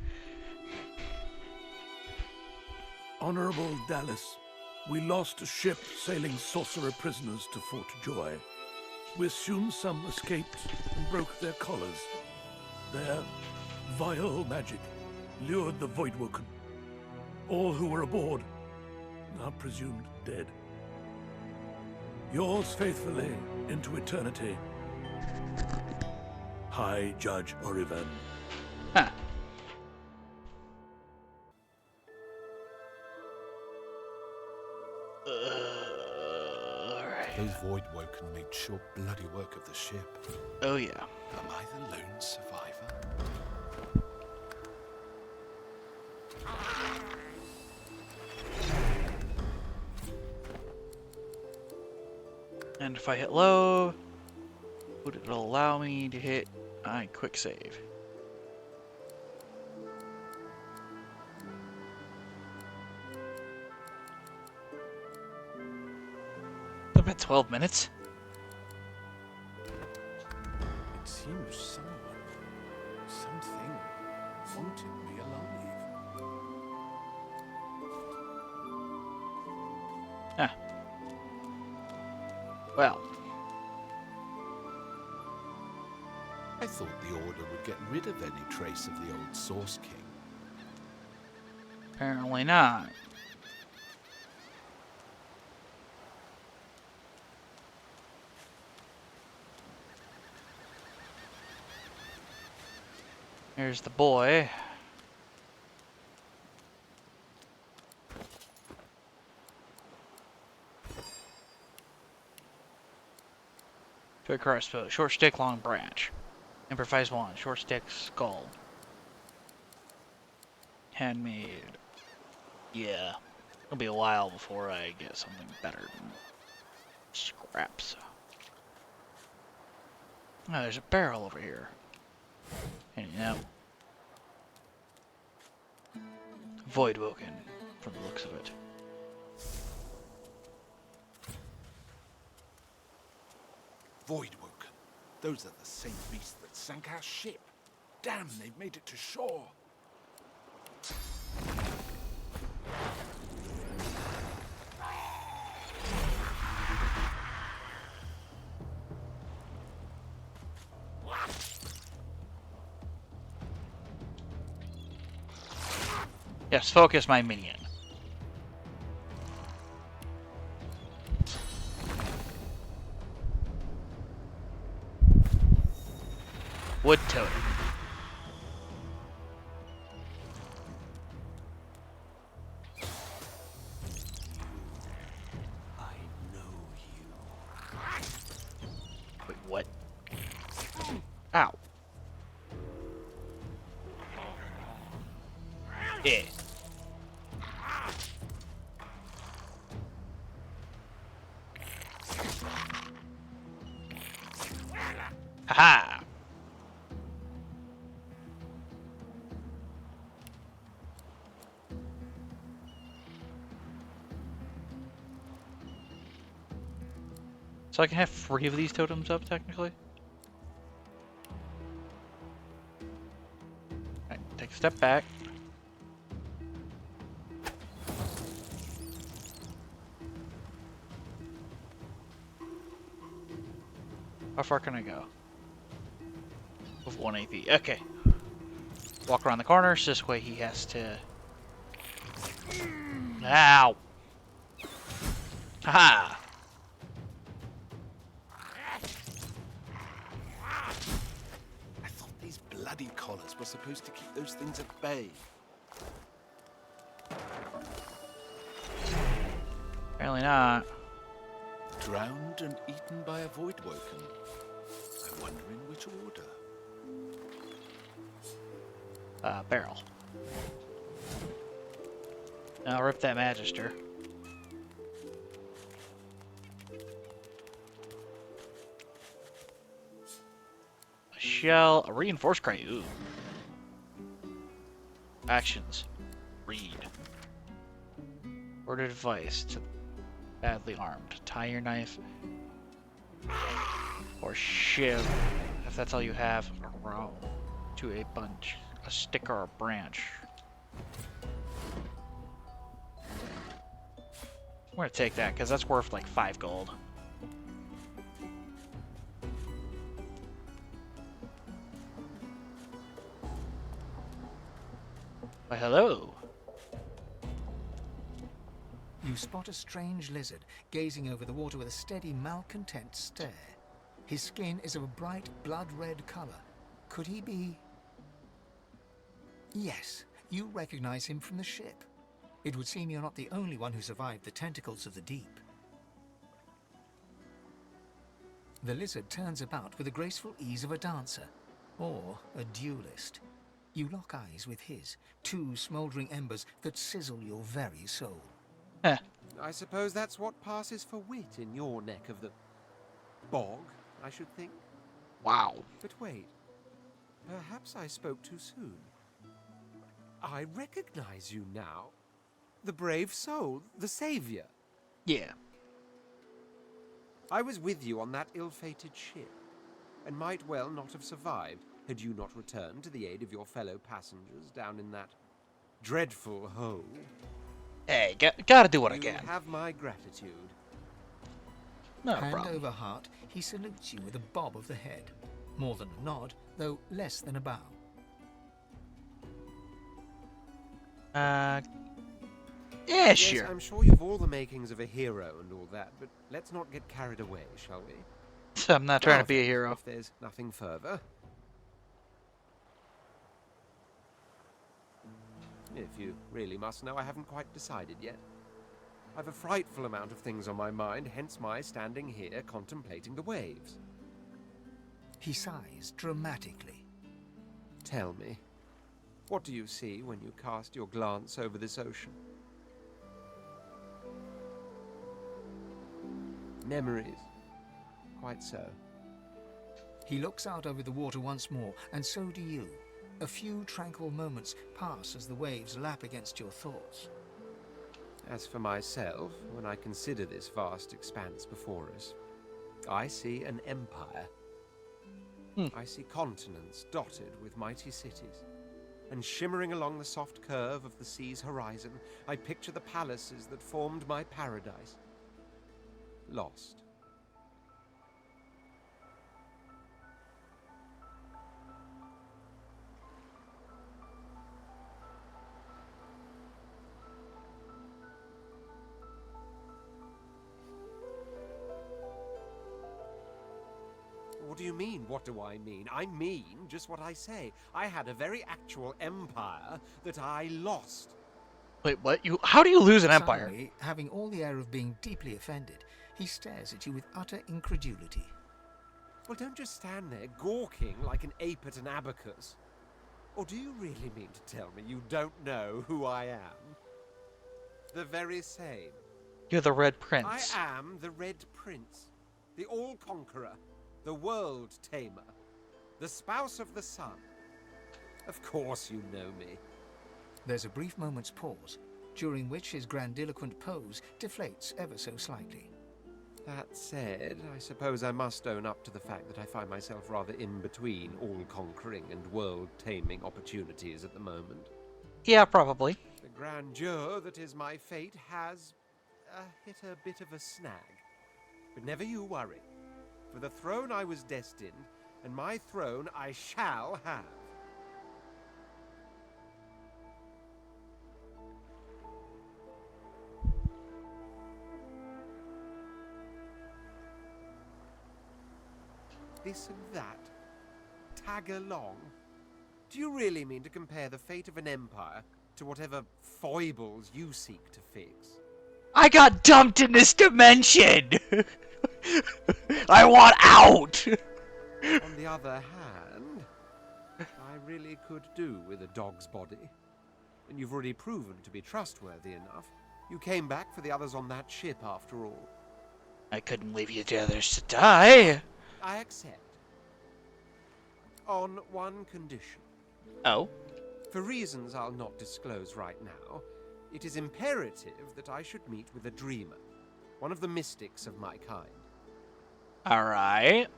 Honorable Dallas, we lost a ship sailing sorcerer prisoners to Fort Joy. We assume some escaped and broke their collars. Their vile magic lured the Voidwoken. All who were aboard are presumed dead. Yours faithfully into eternity, High Judge Orivan. Huh. Alright. Those Voidwoken made short bloody work of the ship. Oh yeah. Am I the lone survivor? And if I hit low, would it allow me to hit quick save? It's been 12 minutes. It seems something wanted me alive. Ah. Well. I thought the Order would get rid of any trace of the old Source King. Apparently not. Here's the boy. Toy crossbow, short stick, long branch. Improvised wand, short stick, skull. Handmade. Yeah. It'll be a while before I get something better than scraps. Oh, there's a barrel over here. And you know. Voidwoken, from the looks of it. Voidwoken. Those are the same beasts that sank our ship. Damn, they've made it to shore. Yes, focus my minion. Wood totem. I know you. Wait, what? Ow. Yeah. Haha. So I can have 3 of these totems up, technically? Alright, take a step back. How far can I go? With 1 AP. Okay. Walk around the corners. This way he has to... Ow! Haha! I thought these bloody collars were supposed to keep those things at bay. Apparently not. Drowned and eaten by a Voidwoken. I'm wondering which order. Barrel. Now rip that Magister. A shell, a reinforced crate. Ooh. Actions. Read. Word advice to badly armed. Tie your knife or shiv, if that's all you have, a row to a bunch, a stick or a branch. I'm gonna take that because that's worth like 5 gold. Why, hello. You spot a strange lizard gazing over the water with a steady, malcontent stare. His skin is of a bright, blood-red color. Could he be... Yes, you recognize him from the ship. It would seem you're not the only one who survived the tentacles of the deep. The lizard turns about with the graceful ease of a dancer, or a duelist. You lock eyes with his, two smouldering embers that sizzle your very soul. I suppose that's what passes for wit in your neck of the bog, I should think. Wow. But wait, perhaps I spoke too soon. I recognize you now. The brave soul, the savior. Yeah. I was with you on that ill-fated ship, and might well not have survived had you not returned to the aid of your fellow passengers down in that dreadful hole. Hey, gotta do what I can. You have my gratitude. No Hand problem. over heart, he salutes you with a bob of the head. More than a nod, though less than a bow. Yeah, Yes, sure. I'm sure you've all the makings of a hero and all that, but let's not get carried away, shall we? I'm not trying to be a hero. If there's nothing further. If you really must know, I haven't quite decided yet. I've a frightful amount of things on my mind, hence my standing here contemplating the waves. He sighs dramatically. Tell me, what do you see when you cast your glance over this ocean? Memories. Quite so. He looks out over the water once more, and so do you. A few tranquil moments pass as the waves lap against your thoughts. As for myself, when I consider this vast expanse before us, I see an empire. I see continents dotted with mighty cities, and shimmering along the soft curve of the sea's horizon, I picture the palaces that formed my paradise. Lost. What do you mean, what do I mean? I mean just what I say. I had a very actual empire that I lost. Wait, what? How do you lose an empire? Suddenly, having all the air of being deeply offended, he stares at you with utter incredulity. Well, don't just stand there gawking like an ape at an abacus. Or do you really mean to tell me you don't know who I am? The very same. You're the Red Prince. I am the Red Prince, the All-Conqueror, the World Tamer, the Spouse of the Sun. Of course you know me. There's a brief moment's pause, during which his grandiloquent pose deflates ever so slightly. That said, I suppose I must own up to the fact that I find myself rather in between all-conquering and world-taming opportunities at the moment. Yeah, probably. The grandeur that is my fate has hit a bit of a snag. But never you worry. For the throne I was destined, and my throne I shall have. This and that. Tag along. Do you really mean to compare the fate of an empire to whatever foibles you seek to fix? I got dumped in this dimension! I want out! On the other hand, I really could do with a dog's body. And you've already proven to be trustworthy enough. You came back for the others on that ship, after all. I couldn't leave you the others to die. I accept. On one condition. Oh? For reasons I'll not disclose right now, it is imperative that I should meet with a dreamer. One of the mystics of my kind. Alright.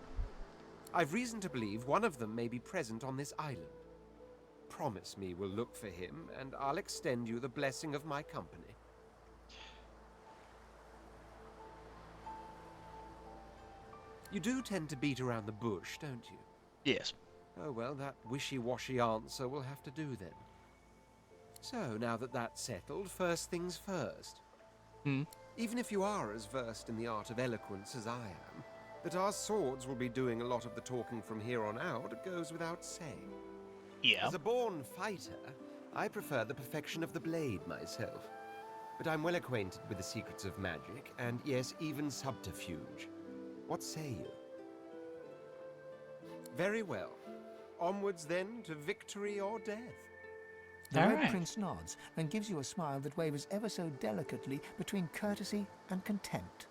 I've reason to believe one of them may be present on this island. Promise me we'll look for him, and I'll extend you the blessing of my company. You do tend to beat around the bush, don't you? Yes. Oh well, that wishy-washy answer will have to do then. So, now that that's settled, first things first. Even if you are as versed in the art of eloquence as I am, that our swords will be doing a lot of the talking from here on out goes without saying. Yeah. As a born fighter, I prefer the perfection of the blade myself. But I'm well acquainted with the secrets of magic, and yes, even subterfuge. What say you? Very well. Onwards then to victory or death. The All Red right. Prince nods and gives you a smile that wavers ever so delicately between courtesy and contempt.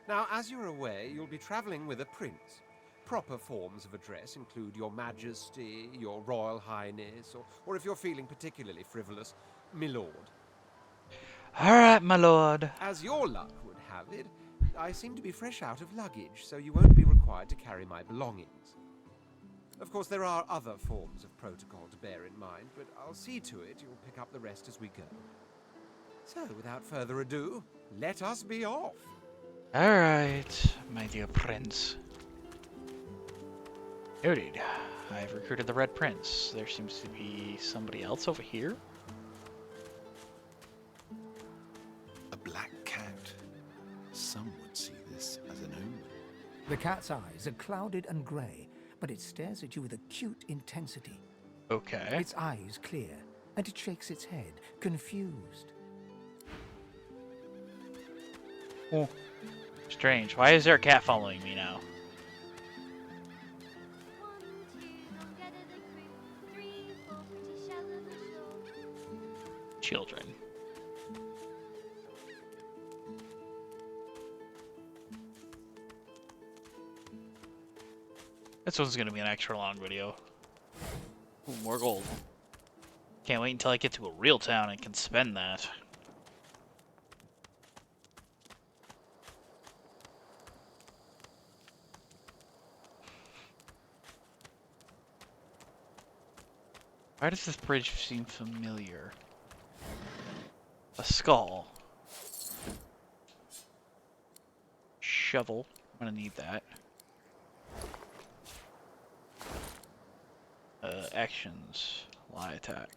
Now, as you're aware, you'll be traveling with a prince. Proper forms of address include Your Majesty, Your Royal Highness, or if you're feeling particularly frivolous, my lord. All right, my lord. As your luck would have it, I seem to be fresh out of luggage, so you won't be required to carry my belongings. Of course, there are other forms of protocol to bear in mind, but I'll see to it you'll pick up the rest as we go. So, without further ado, let us be off. All right, my dear prince. Noted. I've recruited the Red Prince. There seems to be somebody else over here. A black cat. Some would see this as an omen. The cat's eyes are clouded and grey, but it stares at you with acute intensity. Okay. Its eyes clear, and it shakes its head, confused. Oh, strange. Why is there a cat following me now? Children. This one's gonna be an extra long video. Ooh, more gold. Can't wait until I get to a real town and can spend that. Why does this bridge seem familiar? A skull. Shovel. I'm gonna need that. Actions. Lie attack.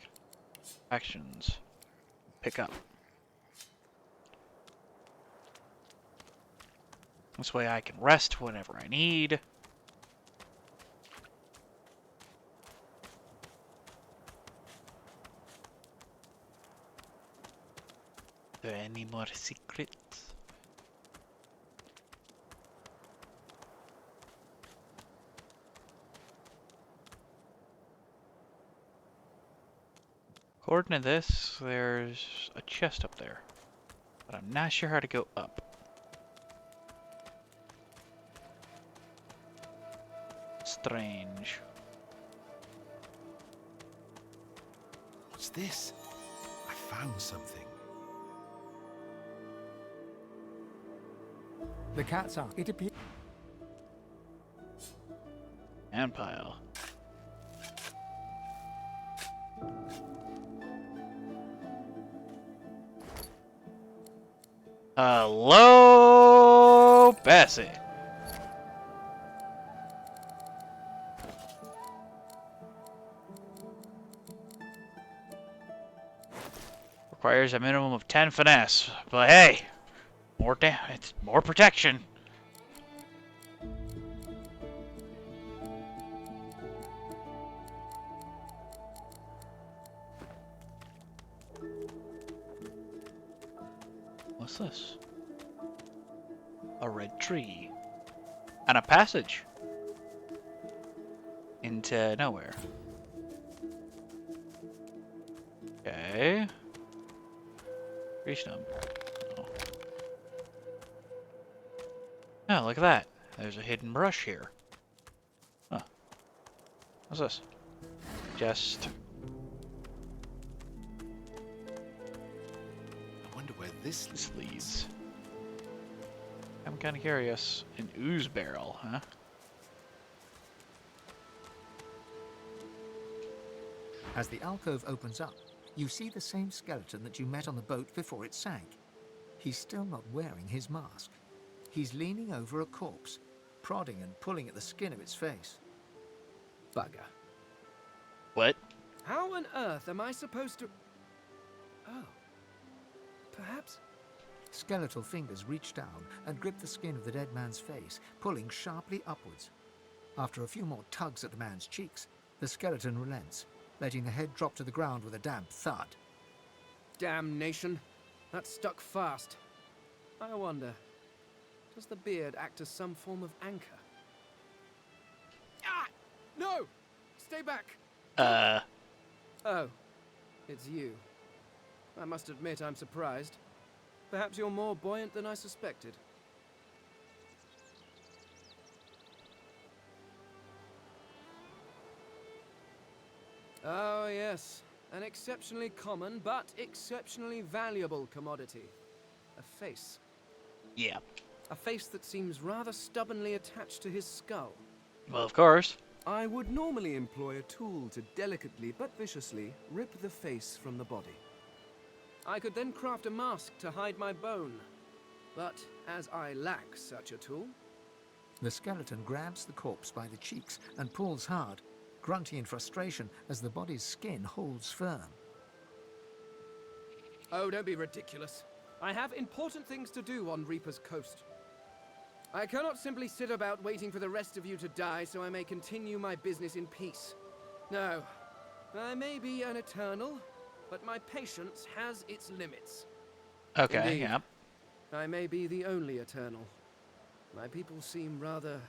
Actions. Pick up. This way I can rest whenever I need. Are there any more secrets? According to this, there's a chest up there, but I'm not sure how to go up. Strange. What's this? I found something. The cat's eye. It appears. And pile. Hello, Bessie. Requires a minimum of 10 finesse, but hey, it's more protection. What's this? A red tree. And a passage. Into nowhere. Okay. Tree stump. Oh. Oh, look at that. There's a hidden brush here. Huh. What's this? Just... This leads. I'm kind of curious. An ooze barrel, huh? As the alcove opens up, you see the same skeleton that you met on the boat before it sank. He's still not wearing his mask. He's leaning over a corpse, prodding and pulling at the skin of its face. Bugger. What? How on earth am I supposed to... Oh. Perhaps? Skeletal fingers reach down and grip the skin of the dead man's face, pulling sharply upwards. After a few more tugs at the man's cheeks, the skeleton relents, letting the head drop to the ground with a damp thud. Damnation. That stuck fast. I wonder, does the beard act as some form of anchor? No! Stay back! Oh, it's you. I must admit I'm surprised. Perhaps you're more buoyant than I suspected. Oh, yes. An exceptionally common, but exceptionally valuable commodity. A face. Yeah. A face that seems rather stubbornly attached to his skull. Well, of course. I would normally employ a tool to delicately but viciously rip the face from the body. I could then craft a mask to hide my bone. But as I lack such a tool... The skeleton grabs the corpse by the cheeks and pulls hard, grunting in frustration as the body's skin holds firm. Oh, don't be ridiculous. I have important things to do on Reaper's Coast. I cannot simply sit about waiting for the rest of you to die so I may continue my business in peace. No, I may be an eternal, but my patience has its limits. Okay, Indeed, yeah. I may be the only eternal. My people seem rather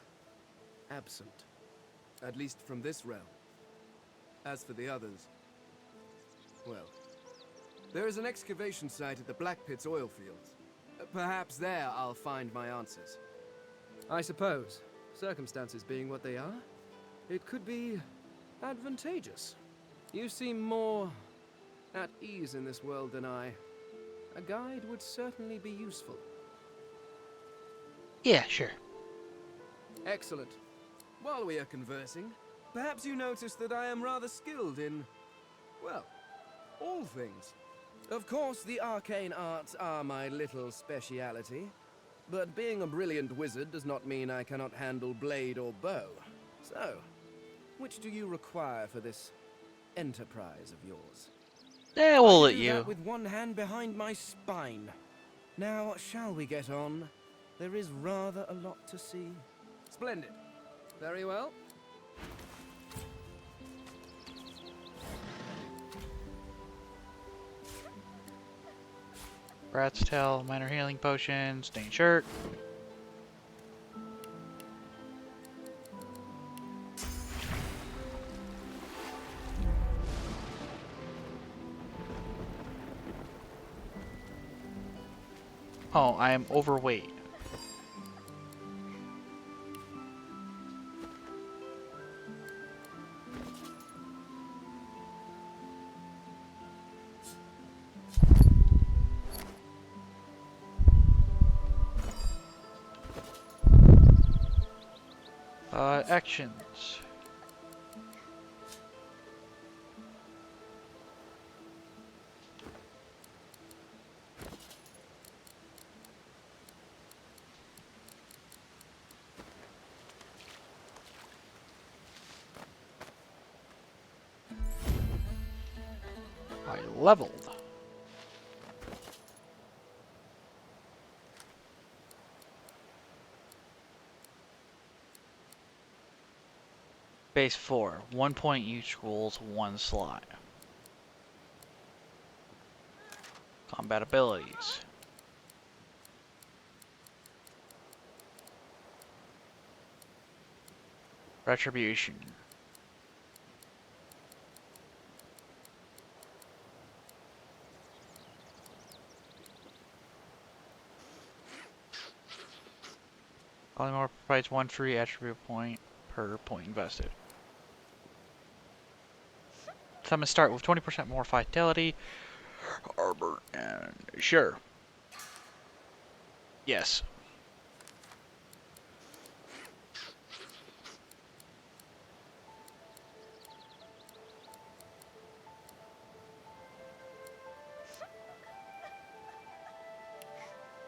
absent. At least from this realm. As for the others, well, there is an excavation site at the Black Pit's oil fields. Perhaps there I'll find my answers. I suppose, circumstances being what they are, it could be advantageous. You seem more at ease in this world than I. A guide would certainly be useful. Yeah, sure. Excellent. While we are conversing, perhaps you notice that I am rather skilled in, well, all things. Of course, the arcane arts are my little speciality, but being a brilliant wizard does not mean I cannot handle blade or bow. So, which do you require for this enterprise of yours? Yeah, we'll let I do you. that with one hand behind my spine. Now, shall we get on? There is rather a lot to see. Splendid. Very well. Rat's tail, minor healing potion, stained shirt. Oh, I am overweight. Actions. I leveled. Base 4. 1 point equals 1 slot. Combat abilities. Retribution. Polymorph provides 1 free attribute point per point invested. Summons start with 20% more vitality, armor, and sure. Yes.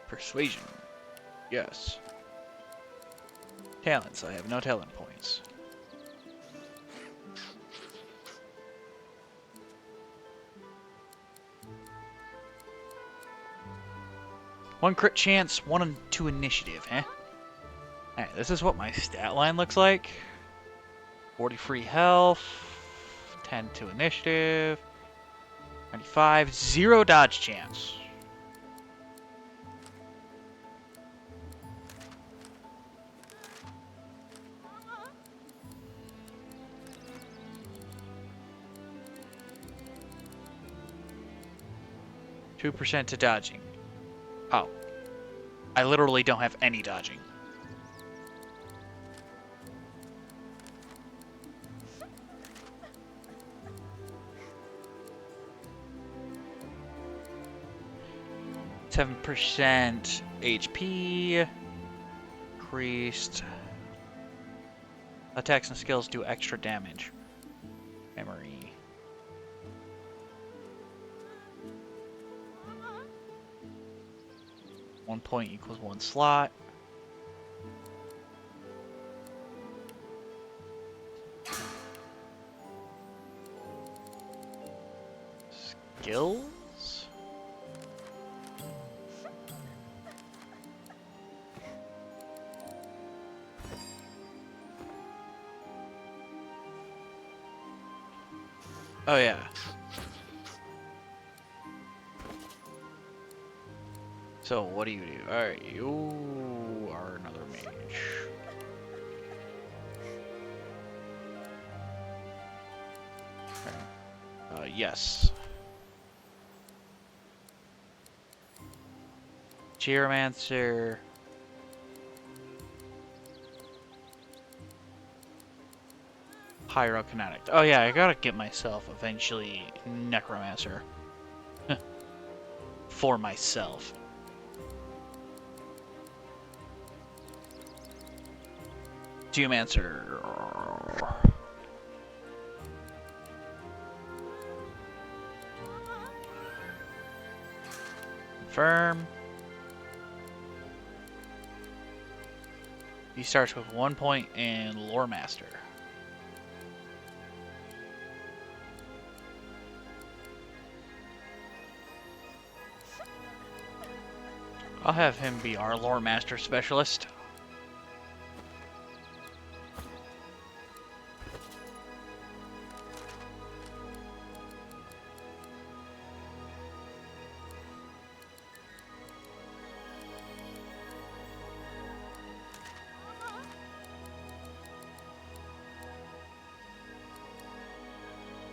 Persuasion. Yes. Talents. I have no talent points. One crit chance, 1 and 2 initiative, huh? Alright, this is what my stat line looks like. 40 free health, 10 to initiative, 95, 0 dodge chance. 2% to dodging. Oh. I literally don't have any dodging. %, HP. Increased. Attacks and skills do extra damage. Memory. One point equals 1 slot. Skills? Oh yeah. So what do you do? Alright, you are another mage. Okay. Yes. Geomancer. Pyrokinetic. Oh yeah, I gotta get myself eventually Necromancer. For myself. Geomancer. Confirm. He starts with 1 point in Lore Master. I'll have him be our Lore Master Specialist.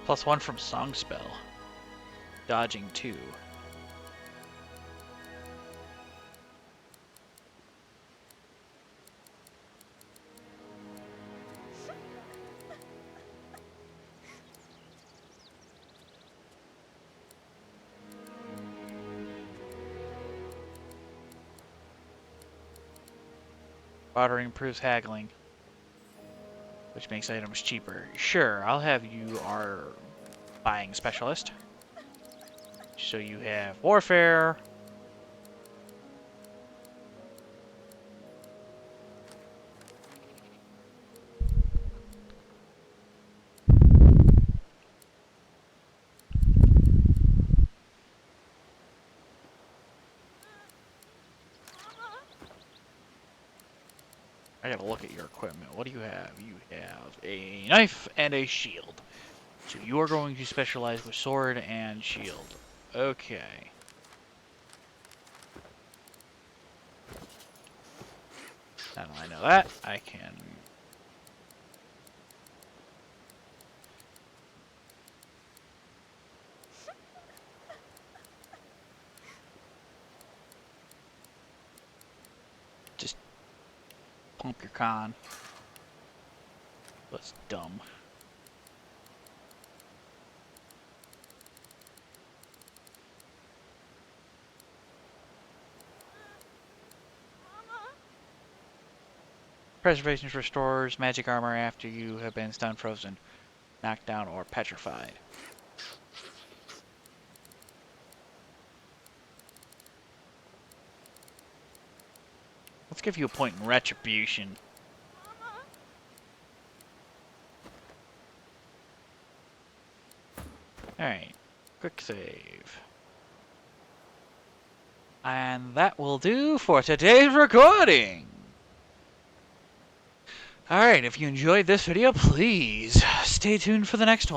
+1 from Song Spell. Dodging 2. Bartering improves haggling, which makes items cheaper. Sure, I'll have you our buying specialist. So you have warfare. I gotta look at your equipment. What do you have? You have a knife and a shield. So you are going to specialize with sword and shield. Okay. Now that I know that, I can... just pump your con. That's dumb. Preservation restores magic armor after you have been stunned, frozen, knocked down, or petrified. Let's give you a point in retribution. Alright, quick save. And that will do for today's recording. Alright, if you enjoyed this video, please stay tuned for the next one.